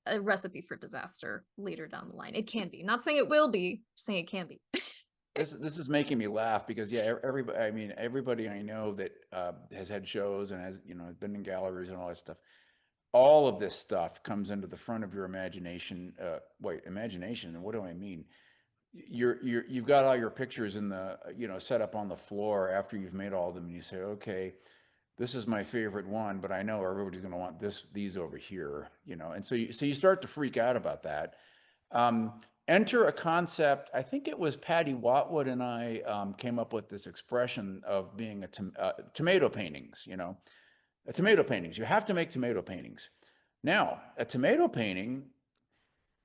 a recipe for disaster later down the line. It can be. Not saying it will be, just saying it can be. This is making me laugh because everybody, I mean, everybody I know that has had shows and has, been in galleries and all that stuff. All of this stuff comes into the front of your imagination. Wait, imagination? What do I mean? You've got all your pictures in the, set up on the floor after you've made all of them, and you say, okay, this is my favorite one, but I know everybody's going to want these over here, and so you start to freak out about that. Enter a concept. I think it was Patty Watwood and I came up with this expression of being tomato paintings. Tomato paintings. You have to make tomato paintings. Now, a tomato painting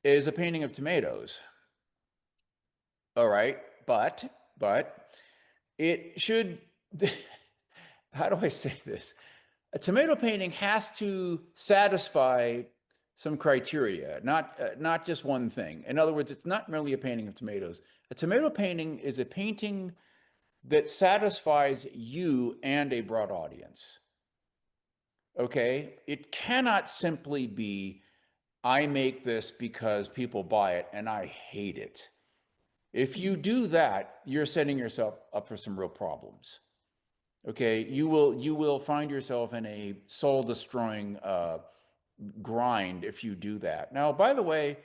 is a painting of tomatoes. All right, but it should. How do I say this? A tomato painting has to satisfy some criteria, not just one thing. In other words, it's not merely a painting of tomatoes. A tomato painting is a painting that satisfies you and a broad audience. Okay? It cannot simply be, I make this because people buy it and I hate it. If you do that, you're setting yourself up for some real problems. Okay, you will find yourself in a soul-destroying grind if you do that. Now, by the way,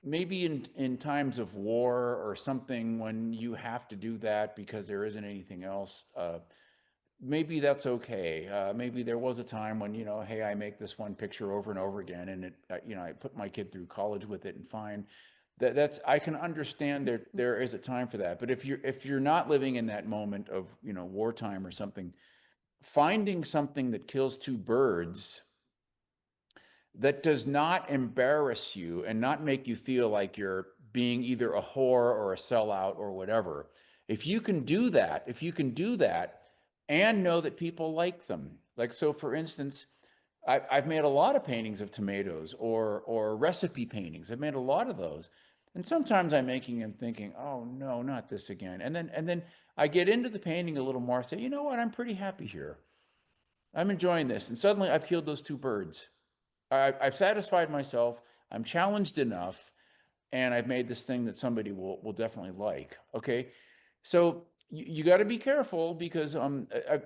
maybe in times of war or something when you have to do that because there isn't anything else, maybe that's okay. Maybe there was a time when, hey, I make this one picture over and over again, and it, I put my kid through college with it, and fine. That's I can understand there is a time for that. But if you're not living in that moment of wartime or something, finding something that kills two birds that does not embarrass you and not make you feel like you're being either a whore or a sellout or whatever. If you can do that, and know that people like them, like, so for instance, I've made a lot of paintings of tomatoes or recipe paintings. I've made a lot of those. And sometimes I'm making them thinking, oh no, not this again. And then I get into the painting a little more, say, you know what, I'm pretty happy here. I'm enjoying this. And suddenly I've killed those two birds. I've satisfied myself. I'm challenged enough. And I've made this thing that somebody will definitely like. Okay. So you got to be careful because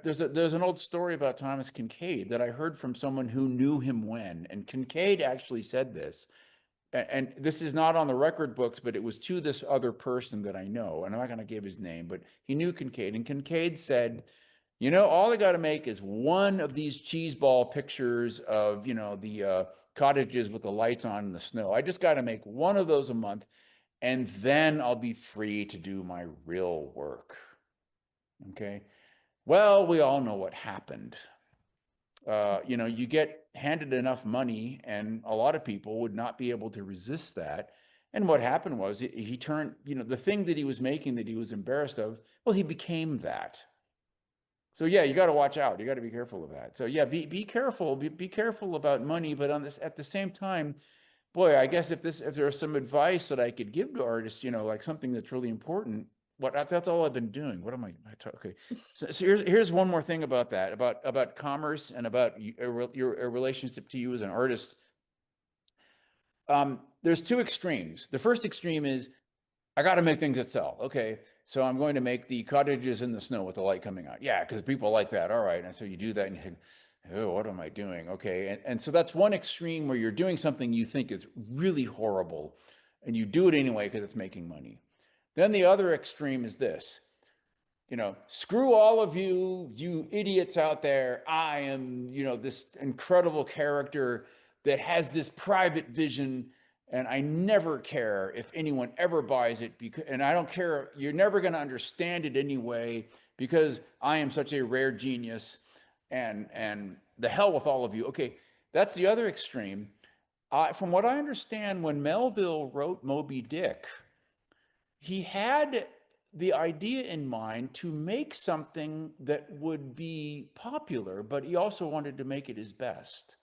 there's an old story about Thomas Kinkade that I heard from someone who knew him when, and Kinkade actually said this, and this is not on the record books, but it was to this other person that I know, and I'm not going to give his name, but he knew Kinkade, and Kinkade said, all I got to make is one of these cheese ball pictures of, the cottages with the lights on in the snow. I just got to make one of those a month, and then I'll be free to do my real work. Okay. Well, we all know what happened. You get handed enough money, and a lot of people would not be able to resist that. And what happened was he turned, the thing that he was making that he was embarrassed of, well, he became that. So yeah, you got to watch out. You got to be careful of that. So yeah, be careful. Be careful about money, but at the same time, boy, I guess if there's some advice that I could give to artists, like something that's really important. That's all I've been doing. What am I okay? So here's one more thing about that, about commerce and about your relationship to you as an artist. There's two extremes. The first extreme is, I got to make things that sell. Okay, so I'm going to make the cottages in the snow with the light coming out. Yeah, because people like that. All right, and so you do that, and you think, oh, what am I doing? Okay, and so that's one extreme where you're doing something you think is really horrible, and you do it anyway because it's making money. Then the other extreme is this, screw all of you idiots out there. I am, this incredible character that has this private vision, and I never care if anyone ever buys it, and I don't care. You're never going to understand it anyway because I am such a rare genius, and the hell with all of you. Okay, that's the other extreme. From what I understand, when Melville wrote Moby Dick, he had the idea in mind to make something that would be popular, but he also wanted to make it his best.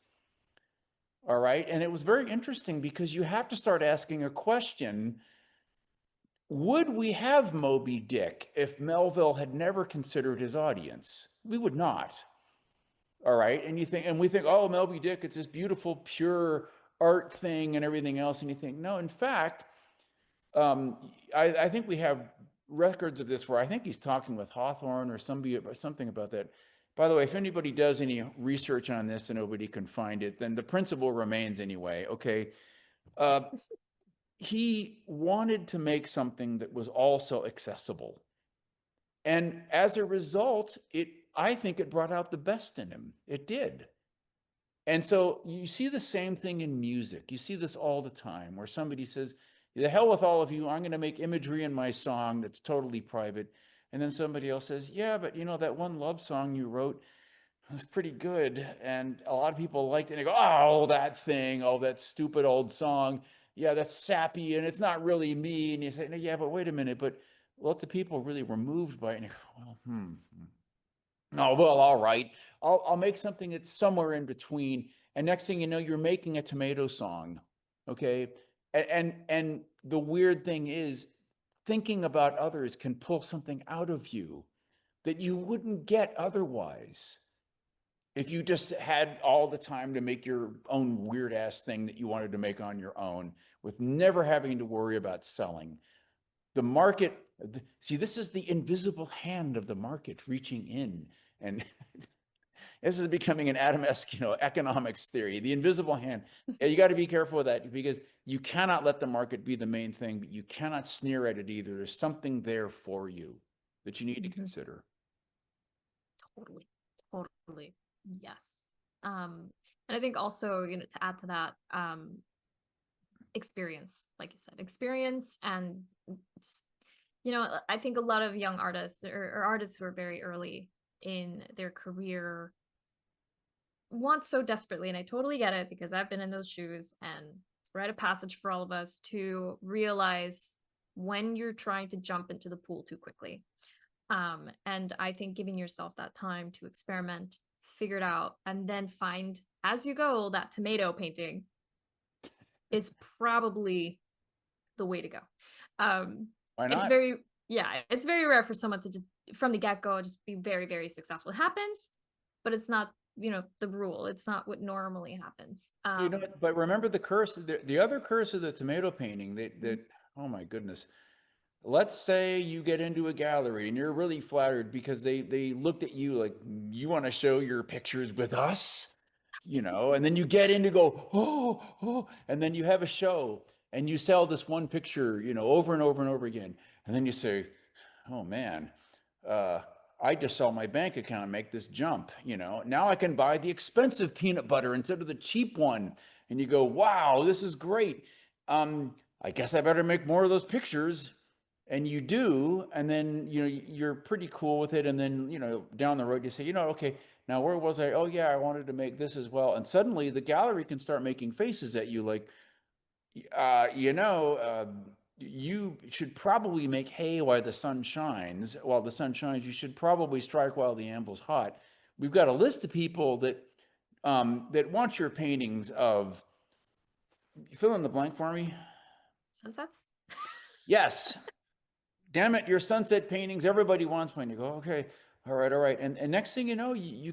All right. And it was very interesting because you have to start asking a question. Would we have Moby Dick if Melville had never considered his audience? We would not. All right. And you think, and we think, oh, Moby Dick, it's this beautiful, pure art thing and everything else. And you think, no, in fact, I think we have records of this where I think he's talking with Hawthorne or somebody, something about that. By the way, if anybody does any research on this and nobody can find it, then the principle remains anyway. Okay. Uh, he wanted to make something that was also accessible. And as a result, I think it brought out the best in him. It did. And so you see the same thing in music. You see this all the time where somebody says, the hell with all of you, I'm going to make imagery in my song that's totally private. And then somebody else says, yeah, but you know, that one love song you wrote was pretty good. And a lot of people liked it. And they go, oh, that thing, oh, that stupid old song. Yeah, that's sappy and it's not really me. And you say, no, yeah, but wait a minute. But lots of people really were moved by it. And you go, well, Oh, well, all right. I'll make something that's somewhere in between. And next thing you know, you're making a tomato song. Okay. And the weird thing is thinking about others can pull something out of you that you wouldn't get otherwise. If you just had all the time to make your own weird ass thing that you wanted to make on your own with never having to worry about selling. The market, see, this is the invisible hand of the market reaching in. And this is becoming an Adam-esque, economics theory, the invisible hand. Yeah, you got to be careful with that because you cannot let the market be the main thing, but you cannot sneer at it either. There's something there for you that you need to consider. Totally. Totally. Yes. And I think also, to add to that, experience, like you said, experience and just, I think a lot of young artists or artists who are very early in their career want so desperately, and I totally get it because I've been in those shoes, and it's a rite of passage for all of us to realize when you're trying to jump into the pool too quickly. And I think giving yourself that time to experiment, figure it out, and then find as you go that tomato painting is probably the way to go. Why It's not? very, yeah, it's very rare for someone to just from the get-go just be very, very successful. It happens, but it's not, the rule. It's not what normally happens. But remember the curse, the other curse of the tomato painting that, oh my goodness. Let's say you get into a gallery and you're really flattered because they looked at you like you want to show your pictures with us, and then you get in to go, oh, and then you have a show and you sell this one picture, over and over and over again. And then you say, oh man, uh, I just saw my bank account make this jump, now I can buy the expensive peanut butter instead of the cheap one. And you go, wow, this is great. I guess I better make more of those pictures. And you do, and then you're pretty cool with it, and then down the road you say, okay, now where was I? Oh yeah, I wanted to make this as well. And suddenly the gallery can start making faces at you like, you should probably make hay while the sun shines. While the sun shines, you should probably strike while the anvil's hot. We've got a list of people that want your paintings of, fill in the blank for me. Sunsets. Yes. Damn it, your sunset paintings, everybody wants one. You go, okay, all right. And next thing you know, you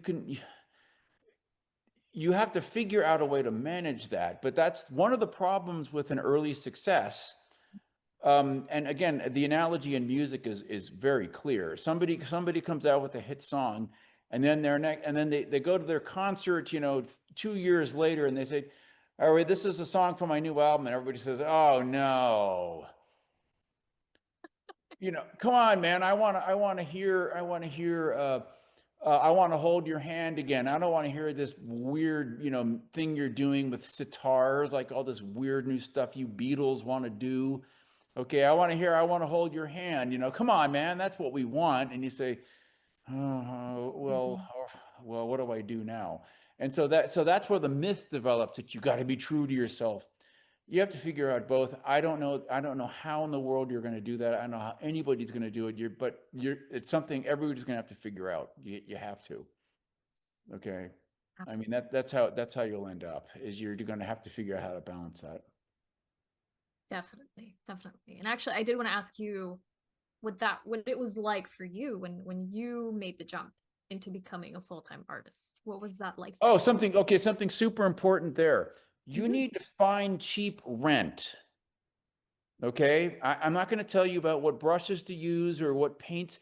have to figure out a way to manage that. But that's one of the problems with an early success. And again, the analogy in music is very clear. Somebody comes out with a hit song, and then they go to their concert, 2 years later, and they say, all right, this is a song from my new album, and everybody says, oh no. Come on, man. I want to hear, I want to hold your hand again. I don't want to hear this weird, thing you're doing with sitars, like all this weird new stuff you Beatles want to do. Okay, I want to hold your hand. Come on, man. That's what we want. And you say, oh, well, what do I do now? And so that's where the myth develops that you got to be true to yourself. you have to figure out both. I don't know how in the world you're going to do that. I don't know how anybody's going to do it. It's something everybody's going to have to figure out. You have to. Okay. I mean, Absolutely. that's how you'll end up, is you're going to have to figure out how to balance that. Definitely, definitely. And actually, I did want to ask you what it was like for you when you made the jump into becoming a full-time artist. What was that like for Oh, you? something super important there. You Mhm. need to find cheap rent. Okay. I'm not going to tell you about what brushes to use or what paints.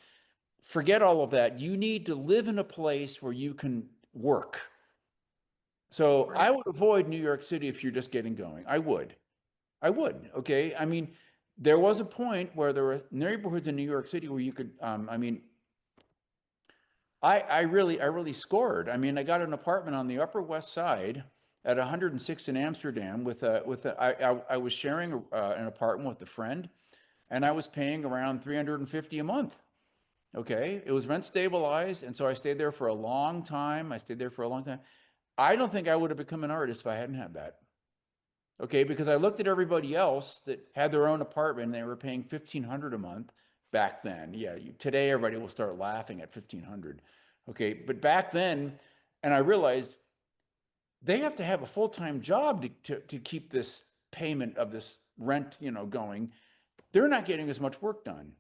Forget all of that. You need to live in a place where you can work. So Right. I would avoid New York City if you're just getting going. I would. I would. Okay. I mean, there was a point where there were neighborhoods in New York City where you could, I mean, I really scored. I mean, I got an apartment on the Upper West Side at 106 in Amsterdam I was sharing an apartment with a friend, and I was paying around 350 a month. Okay. It was rent stabilized. And so I stayed there for a long time. I stayed there for a long time. I don't think I would have become an artist if I hadn't had that. Okay, because I looked at everybody else that had their own apartment and they were paying 1,500 a month back then. Yeah, today everybody will start laughing at 1,500. Okay, but back then, and I realized they have to have a full-time job to keep this payment of this rent, going. They're not getting as much work done.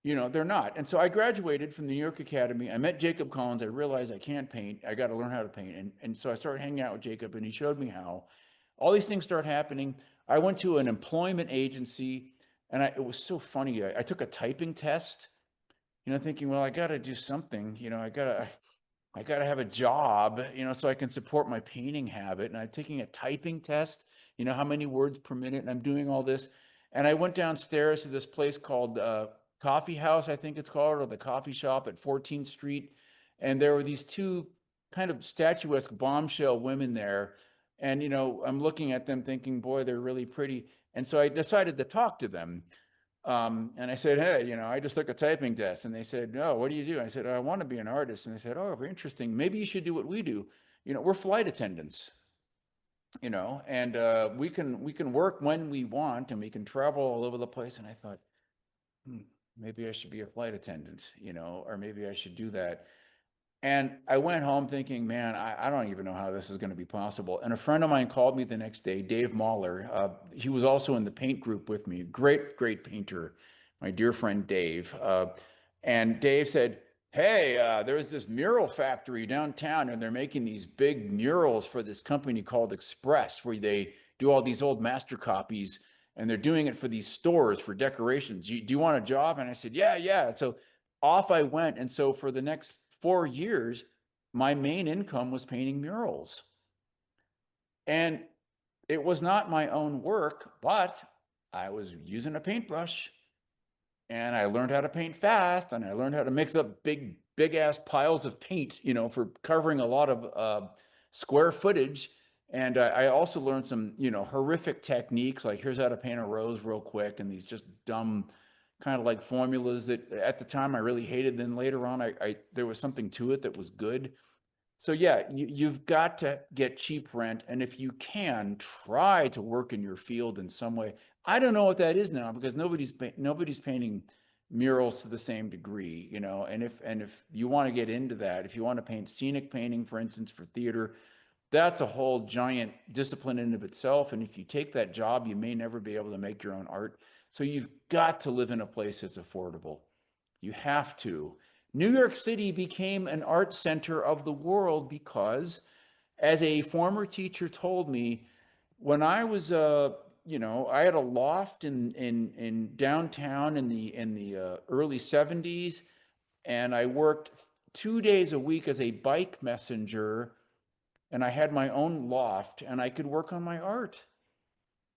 They're not. And so I graduated from the New York Academy. I met Jacob Collins. I realized I can't paint. I got to learn how to paint. And so I started hanging out with Jacob, and he showed me how. All these things start happening. I went to an employment agency, and it was so funny. I took a typing test, thinking, well, I got to do something. I got to have a job, so I can support my painting habit. And I'm taking a typing test, how many words per minute, and I'm doing all this. And I went downstairs to this place called Coffee House, I think it's called, or the coffee shop at 14th Street. And there were these two kind of statuesque bombshell women there. And, I'm looking at them thinking, boy, they're really pretty. And so I decided to talk to them. And I said, hey, I just took a typing test. And they said, no, what do you do? I said, I want to be an artist. And they said, oh, very interesting. Maybe you should do what we do. We're flight attendants, and we can work when we want, and we can travel all over the place. And I thought, hmm, maybe I should be a flight attendant, or maybe I should do that. And I went home thinking, man, I don't even know how this is going to be possible. And a friend of mine called me the next day, Dave Mahler. He was also in the paint group with me. Great, great painter, my dear friend Dave. And Dave said, hey, there's this mural factory downtown, and they're making these big murals for this company called Express, where they do all these old master copies, and they're doing it for these stores for decorations. Do you want a job? And I said, yeah, yeah. So off I went. And so for the next 4 years, my main income was painting murals. And it was not my own work, but I was using a paintbrush, and I learned how to paint fast, and I learned how to mix up big ass piles of paint, for covering a lot of square footage. And I also learned some, horrific techniques, like here's how to paint a rose real quick, and these just dumb kind of like formulas that at the time I really hated. Then later on, I there was something to it that was good. So yeah, you've got to get cheap rent, and if you can, try to work in your field in some way. I don't know what that is now, because nobody's painting murals to the same degree, And if you want to get into that, if you want to paint scenic painting, for instance, for theater, that's a whole giant discipline in of itself. And if you take that job, you may never be able to make your own art. So you've got to live in a place that's affordable. You have to. New York City became an art center of the world because, as a former teacher told me, when I was I had a loft in downtown in the early 70s, and I worked 2 days a week as a bike messenger, and I had my own loft, and I could work on my art.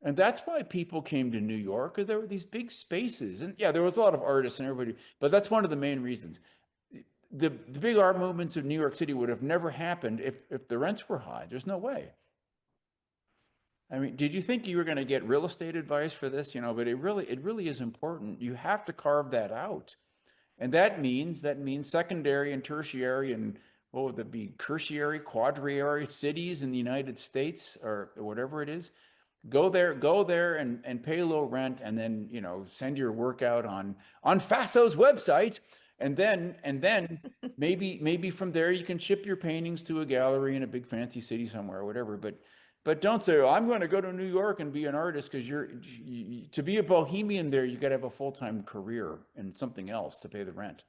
And that's why people came to New York, or there were these big spaces. And yeah, there was a lot of artists and everybody, but that's one of the main reasons. The big art movements of New York City would have never happened if the rents were high. There's no way. I mean, did you think you were going to get real estate advice for this? But it really is important. You have to carve that out. And that means secondary and tertiary, and what would that be? Tertiary, quadriary cities in the United States, or whatever it is. Go there and pay a little rent, and then, you know, send your work out on Fasso's website, and then maybe from there you can ship your paintings to a gallery in a big fancy city somewhere or whatever. But don't say, oh, I'm going to go to New York and be an artist, because to be a bohemian there, you got to have a full-time career and something else to pay the rent.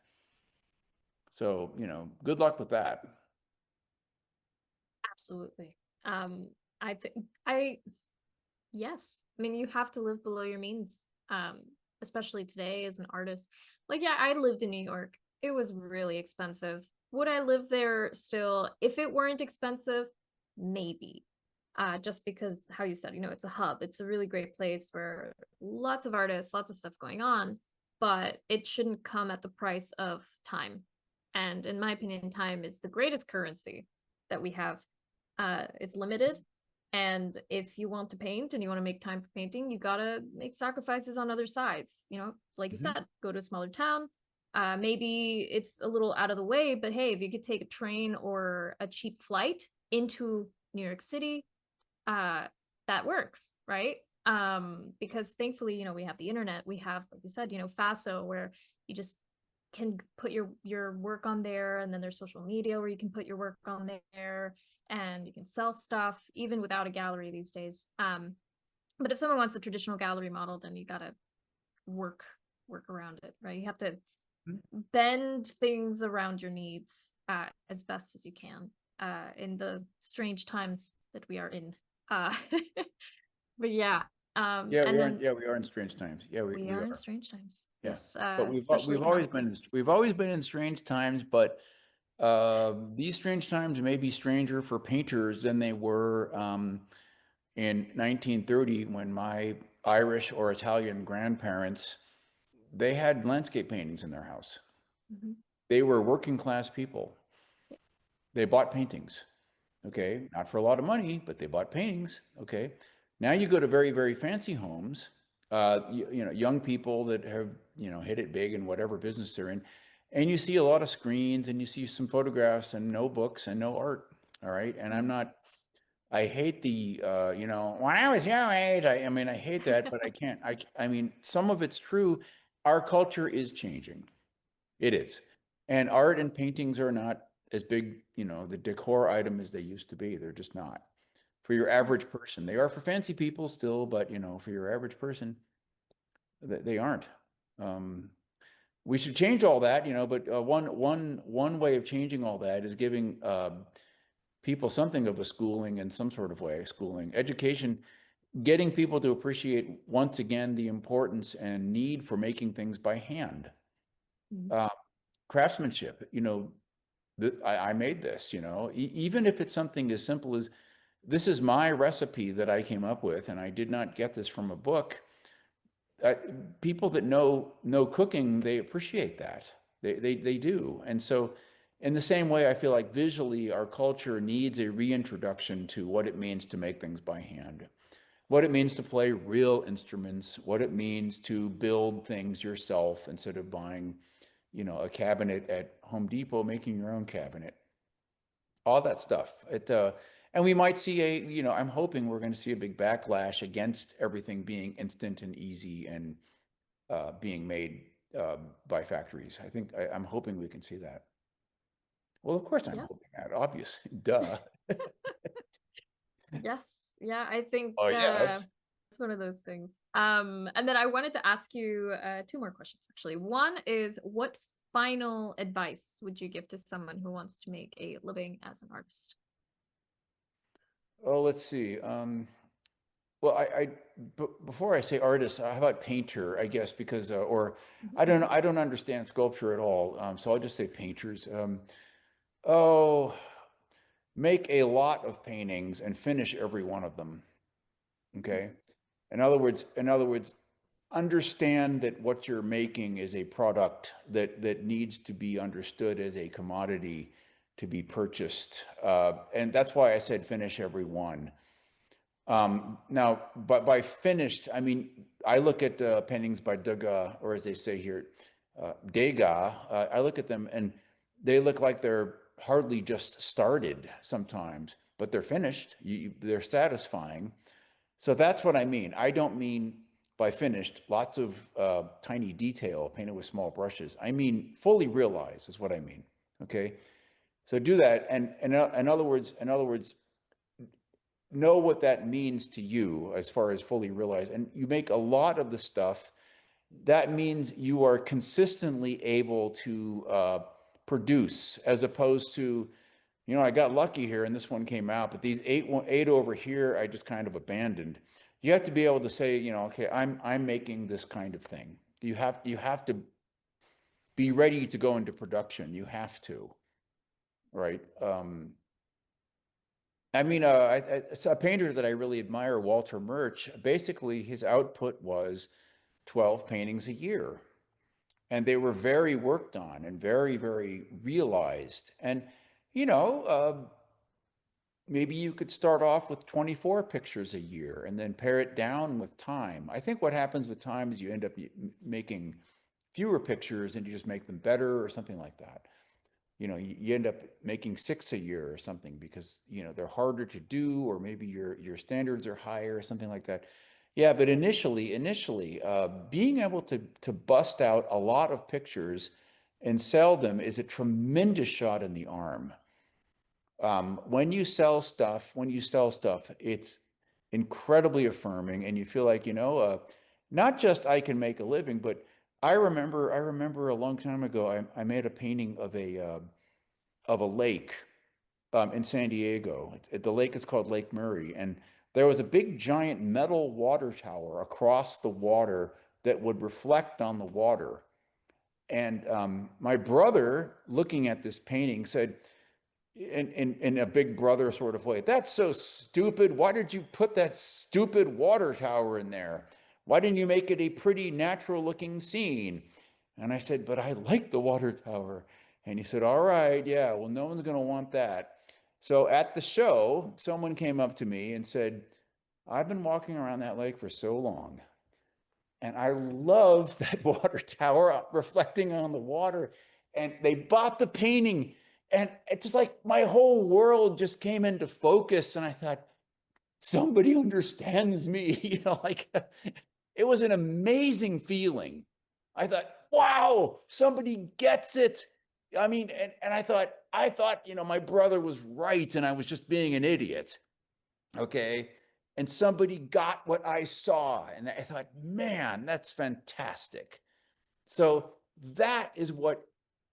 So, you know, good luck with that. Absolutely. I think I yes. I mean, you have to live below your means. Especially today as an artist. Like, yeah, I lived in New York. It was really expensive. Would I live there still if it weren't expensive? Maybe. Just because how you said, you know, it's a hub. It's a really great place where lots of artists, lots of stuff going on, but it shouldn't come at the price of time. And in my opinion, time is the greatest currency that we have. It's limited, and if you want to paint and you want to make time for painting, you gotta make sacrifices on other sides. You know, like you Mhm. said, go to a smaller town. Maybe it's a little out of the way, but hey, if you could take a train or a cheap flight into New York City, uh, that works, right? Because thankfully, you know, we have the internet. We have, like you said, you know, Faso, where you just can put your work on there, and then there's social media where you can put your work on there, and you can sell stuff even without a gallery these days. But if someone wants a traditional gallery model, then you gotta work work around it, right? You have to bend things around your needs as best as you can in the strange times that we are in. Uh, but yeah, Yeah, and then we are in strange times. Yeah, we we are in are. strange times. Yeah. Yes, But especially economically. we've always been in strange times, but these strange times may be stranger for painters than they were in 1930, when my Irish or Italian grandparents, they had landscape paintings in their house. Mm-hmm. They were working class people. They bought paintings. Okay, not for a lot of money, but they bought paintings. Okay, now you go to very, very fancy homes, you know, young people that have, you know, hit it big in whatever business they're in, and you see a lot of screens, and you see some photographs and no books and no art. All right, and I'm not. I hate the, you know, when I was your age, I mean, I hate that, but I can't. I mean, some of it's true. Our culture is changing. It is. And art and paintings are not as big, you know, the decor item as they used to be. They're just not. For your average person, they are for fancy people still, but, you know, for your average person, they aren't. Um, we should change all that, you know, but one way of changing all that is giving people something of a schooling, in some sort of way, schooling, education, getting people to appreciate once again the importance and need for making things by hand. Mm-hmm. Uh, Craftsmanship, you know, I made this, you know, even if it's something as simple as, this is my recipe that I came up with, and I did not get this from a book. Uh, People that know cooking, they appreciate that. They do. And so, in the same way, I feel like visually, our culture needs a reintroduction to what it means to make things by hand, what it means to play real instruments, what it means to build things yourself instead of buying, you know, a cabinet at Home Depot, making your own cabinet, all that stuff. And we might see you know, I'm hoping we're going to see a big backlash against everything being instant and easy and being made by factories. I'm hoping we can see that. Well, of course I'm Yeah. hoping that, obviously, duh. Yes. Yeah, I think Oh, yes. it's one of those things. And then I wanted to ask you two more questions actually. One is, what final advice would you give to someone who wants to make a living as an artist? Oh, let's see. Well, before I say artist, how about painter, I guess, because or I don't understand sculpture at all, so I'll just say painters. Oh, make a lot of paintings and finish every one of them. Okay. In other words, understand that what you're making is a product that needs to be understood as a commodity to be purchased, and that's why I said finish every one. Now, but by finished, I mean, I look at paintings by Degas, or as they say here, Degas. I look at them and they look like they're hardly just started sometimes, but they're finished. They're satisfying. So that's what I mean. I don't mean by finished, lots of tiny detail painted with small brushes. I mean fully realize is what I mean. Okay, so do that, and in other words, know what that means to you as far as fully realize. And you make a lot of the stuff. That means you are consistently able to produce, as opposed to, I got lucky here and this one came out, but these eight over here, I just kind of abandoned. You have to be able to say, okay, I'm making this kind of thing. You have to be ready to go into production. You have to, right? I mean, it's a painter that I really admire, Walter Murch. Basically, his output was 12 paintings a year, and they were very worked on and very, very realized. And, you know, maybe you could start off with 24 pictures a year and then pare it down with time. I think what happens with time is you end up making fewer pictures and you just make them better or something like that. You end up making 6 a year or something because, they're harder to do, or maybe your standards are higher or something like that. Yeah, but initially, being able to bust out a lot of pictures and sell them is a tremendous shot in the arm. When you sell stuff, it's incredibly affirming, and you feel like, not just I can make a living, but I remember a long time ago, I made a painting of a lake in San Diego. The lake is called Lake Murray, and there was a big giant metal water tower across the water that would reflect on the water. And my brother, looking at this painting, said, in a big brother sort of way, "That's so stupid. Why did you put that stupid water tower in there? Why didn't you make it a pretty natural looking scene?" And I said, "But I like the water tower." And he said, "All right, yeah, well, no one's going to want that." So at the show, someone came up to me and said, "I've been walking around that lake for so long, and I love that water tower reflecting on the water." And they bought the painting, and it's just like my whole world just came into focus. And I thought, somebody understands me, like it was an amazing feeling. I thought, wow, somebody gets it. I mean, and I thought, my brother was right and I was just being an idiot. Okay. And somebody got what I saw. And I thought, man, that's fantastic. So that is what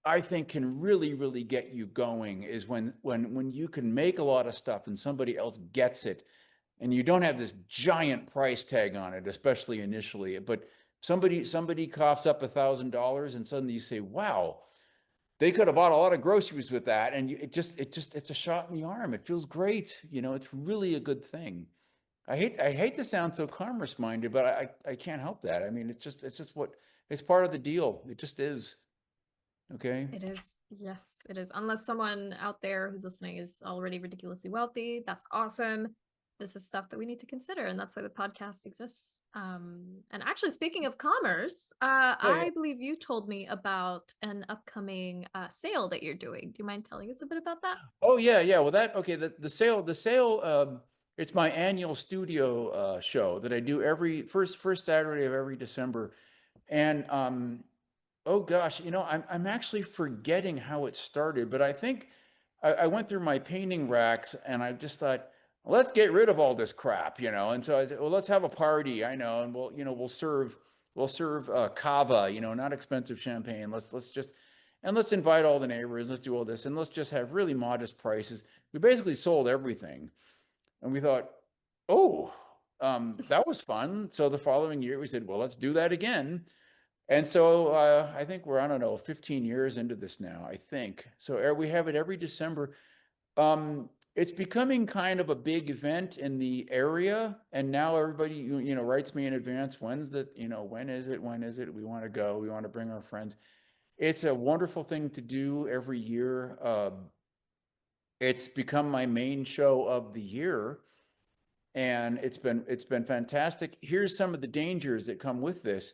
I think can really, really get you going, is when you can make a lot of stuff and somebody else gets it, and you don't have this giant price tag on it, especially initially, but somebody coughs up $1,000 and suddenly you say, wow, they could have bought a lot of groceries with that. And it's a shot in the arm. It feels great. It's really a good thing. I hate to sound so commerce minded, but I can't help that. I mean, it's part of the deal. It just is. Okay. It is. Yes, it is. Unless someone out there who's listening is already ridiculously wealthy, that's awesome. This is stuff that we need to consider, and that's why the podcast exists. And actually, speaking of commerce, Yeah, yeah. I believe you told me about an upcoming sale that you're doing. Do you mind telling us a bit about that? Oh yeah, yeah. Well, okay. The sale. It's my annual studio show that I do every first Saturday of every December, and oh gosh, I'm actually forgetting how it started, but I think I went through my painting racks and I just thought, let's get rid of all this crap. And so I said, well, let's have a party. I know, and we'll serve cava, not expensive champagne. Let's invite all the neighbors. Let's do all this, and let's just have really modest prices. We basically sold everything, and we thought, oh, that was fun. So the following year we said, well, let's do that again. And so I think we're, I don't know, 15 years into this now, I think. So we have it every December. It's becoming kind of a big event in the area. And now everybody, writes me in advance. When is it? When is it? We want to go. We want to bring our friends. It's a wonderful thing to do every year. It's become my main show of the year. And it's been fantastic. Here's some of the dangers that come with this.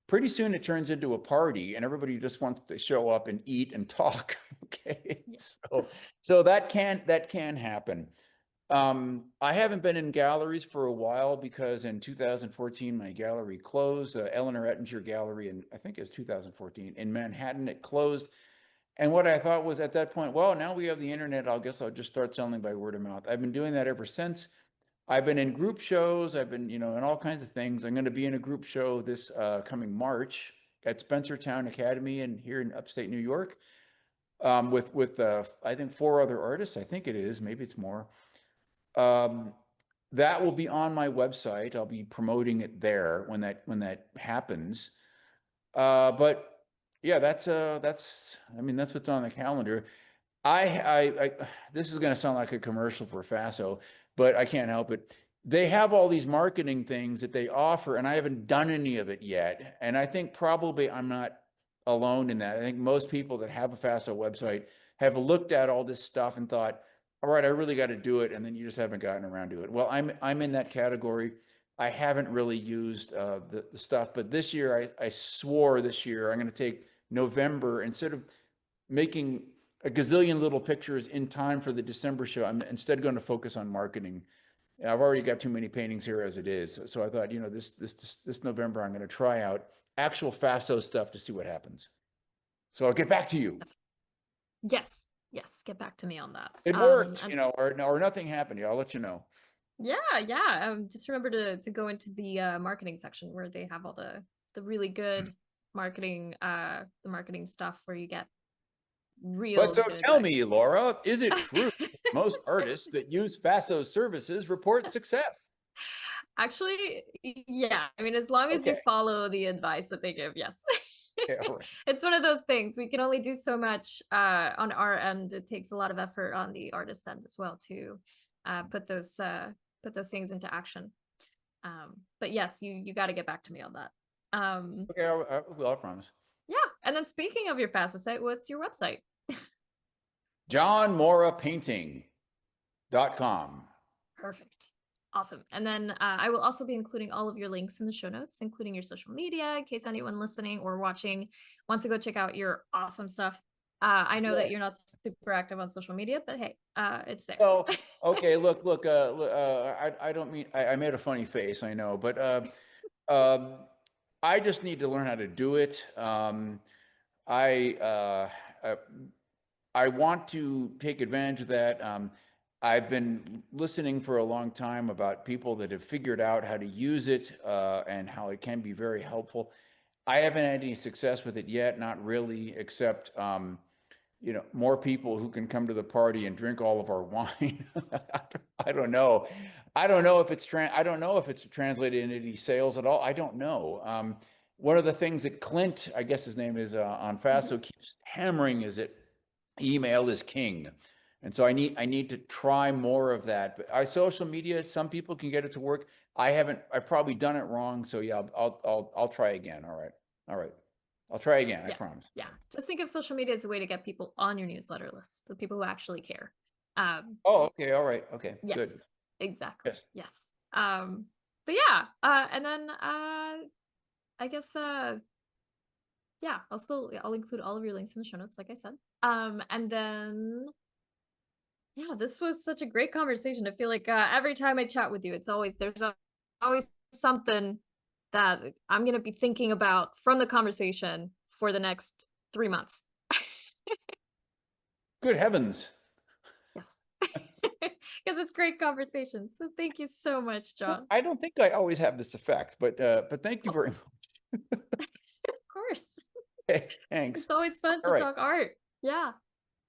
Pretty soon it turns into a party and everybody just wants to show up and eat and talk. Okay. Yeah. So that can happen. I haven't been in galleries for a while because in 2014 my gallery closed. Eleanor Ettinger Gallery, and I think it was 2014 in Manhattan. It closed, and what I thought was at that point, well, now we have the internet. I guess I'll just start selling by word of mouth. I've been doing that ever since. I've been in group shows. I've been, in all kinds of things. I'm going to be in a group show this coming March at Spencertown Academy and here in upstate New York, with I think 4 other artists. I think it is, maybe it's more. Um, that will be on my website. I'll be promoting it there when that happens. But yeah, that's I mean that's what's on the calendar. I this is going to sound like a commercial for Faso, but I can't help it. They have all these marketing things that they offer, and I haven't done any of it yet. And I think probably I'm not alone in that. I think most people that have a Faso website have looked at all this stuff and thought, all right, I really got to do it, and then you just haven't gotten around to it. Well, I'm in that category. I haven't really used the stuff, but this year I swore this year I'm going to take November instead of making a gazillion little pictures in time for the December show. I'm instead going to focus on marketing. I've already got too many paintings here as it is. So I thought, this November I'm going to try out actual Fasto stuff to see what happens. So I'll get back to you. Yes, yes, get back to me on that. It worked, or nothing happened. I'll let you know. Yeah. Just remember to go into the marketing section where they have all the really good marketing the marketing stuff where you get real But so good tell advice. me, Laura, is it true most artists that use Faso services report success? Actually, yeah. I mean, as long as you Okay. follow the advice that they give, yes. Okay, all right. It's one of those things. We can only do so much on our end. It takes a lot of effort on the artist end as well to put those things into action. But yes, you got to get back to me on that. Okay, I will, I promise. Yeah. And then speaking of your FAFSA site, what's your website? John Morra Painting.com. Perfect. Awesome. And then I will also be including all of your links in the show notes, including your social media, in case anyone listening or watching wants to go check out your awesome stuff. I know that you're not super active on social media, but hey, it's there. Well, okay, look, I don't mean, I made a funny face, I know, but I just need to learn how to do it. I, I want to take advantage of that. I've been listening for a long time about people that have figured out how to use it and how it can be very helpful. I haven't had any success with it yet, not really, except more people who can come to the party and drink all of our wine. I don't know. I don't know if it's translated into any sales at all. I don't know. One of the things that Clint, I guess his name is on Fasto, keeps hammering is that email is king. And so I need to try more of that. But our social media, some people can get it to work. I haven't. I've probably done it wrong. So yeah, I'll try again. All right. I'll try again. I promise. Yeah. Just think of social media as a way to get people on your newsletter list, the people who actually care. Oh, okay. All right. Okay. Yes, Good. exactly. Yes. Yes. But yeah. And then I guess yeah, I'll include all of your links in the show notes, like I said. And then yeah, this was such a great conversation. I feel like every time I chat with you, there's always something that I'm gonna be thinking about from the conversation for the next 3 months. Good heavens. Yes. Because it's great conversation. So thank you so much, John. I don't think I always have this effect, but thank you very much. Of course. Okay, thanks. It's always fun All to right. talk art. Yeah.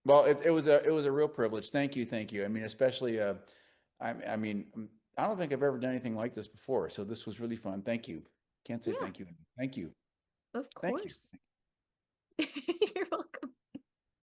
Well, it was a real privilege. Thank you. I mean, especially I mean, I don't think I've ever done anything like this before, so this was really fun. Thank you. Can't say Yeah. thank you. Thank you. Of Thank you. course. You're welcome.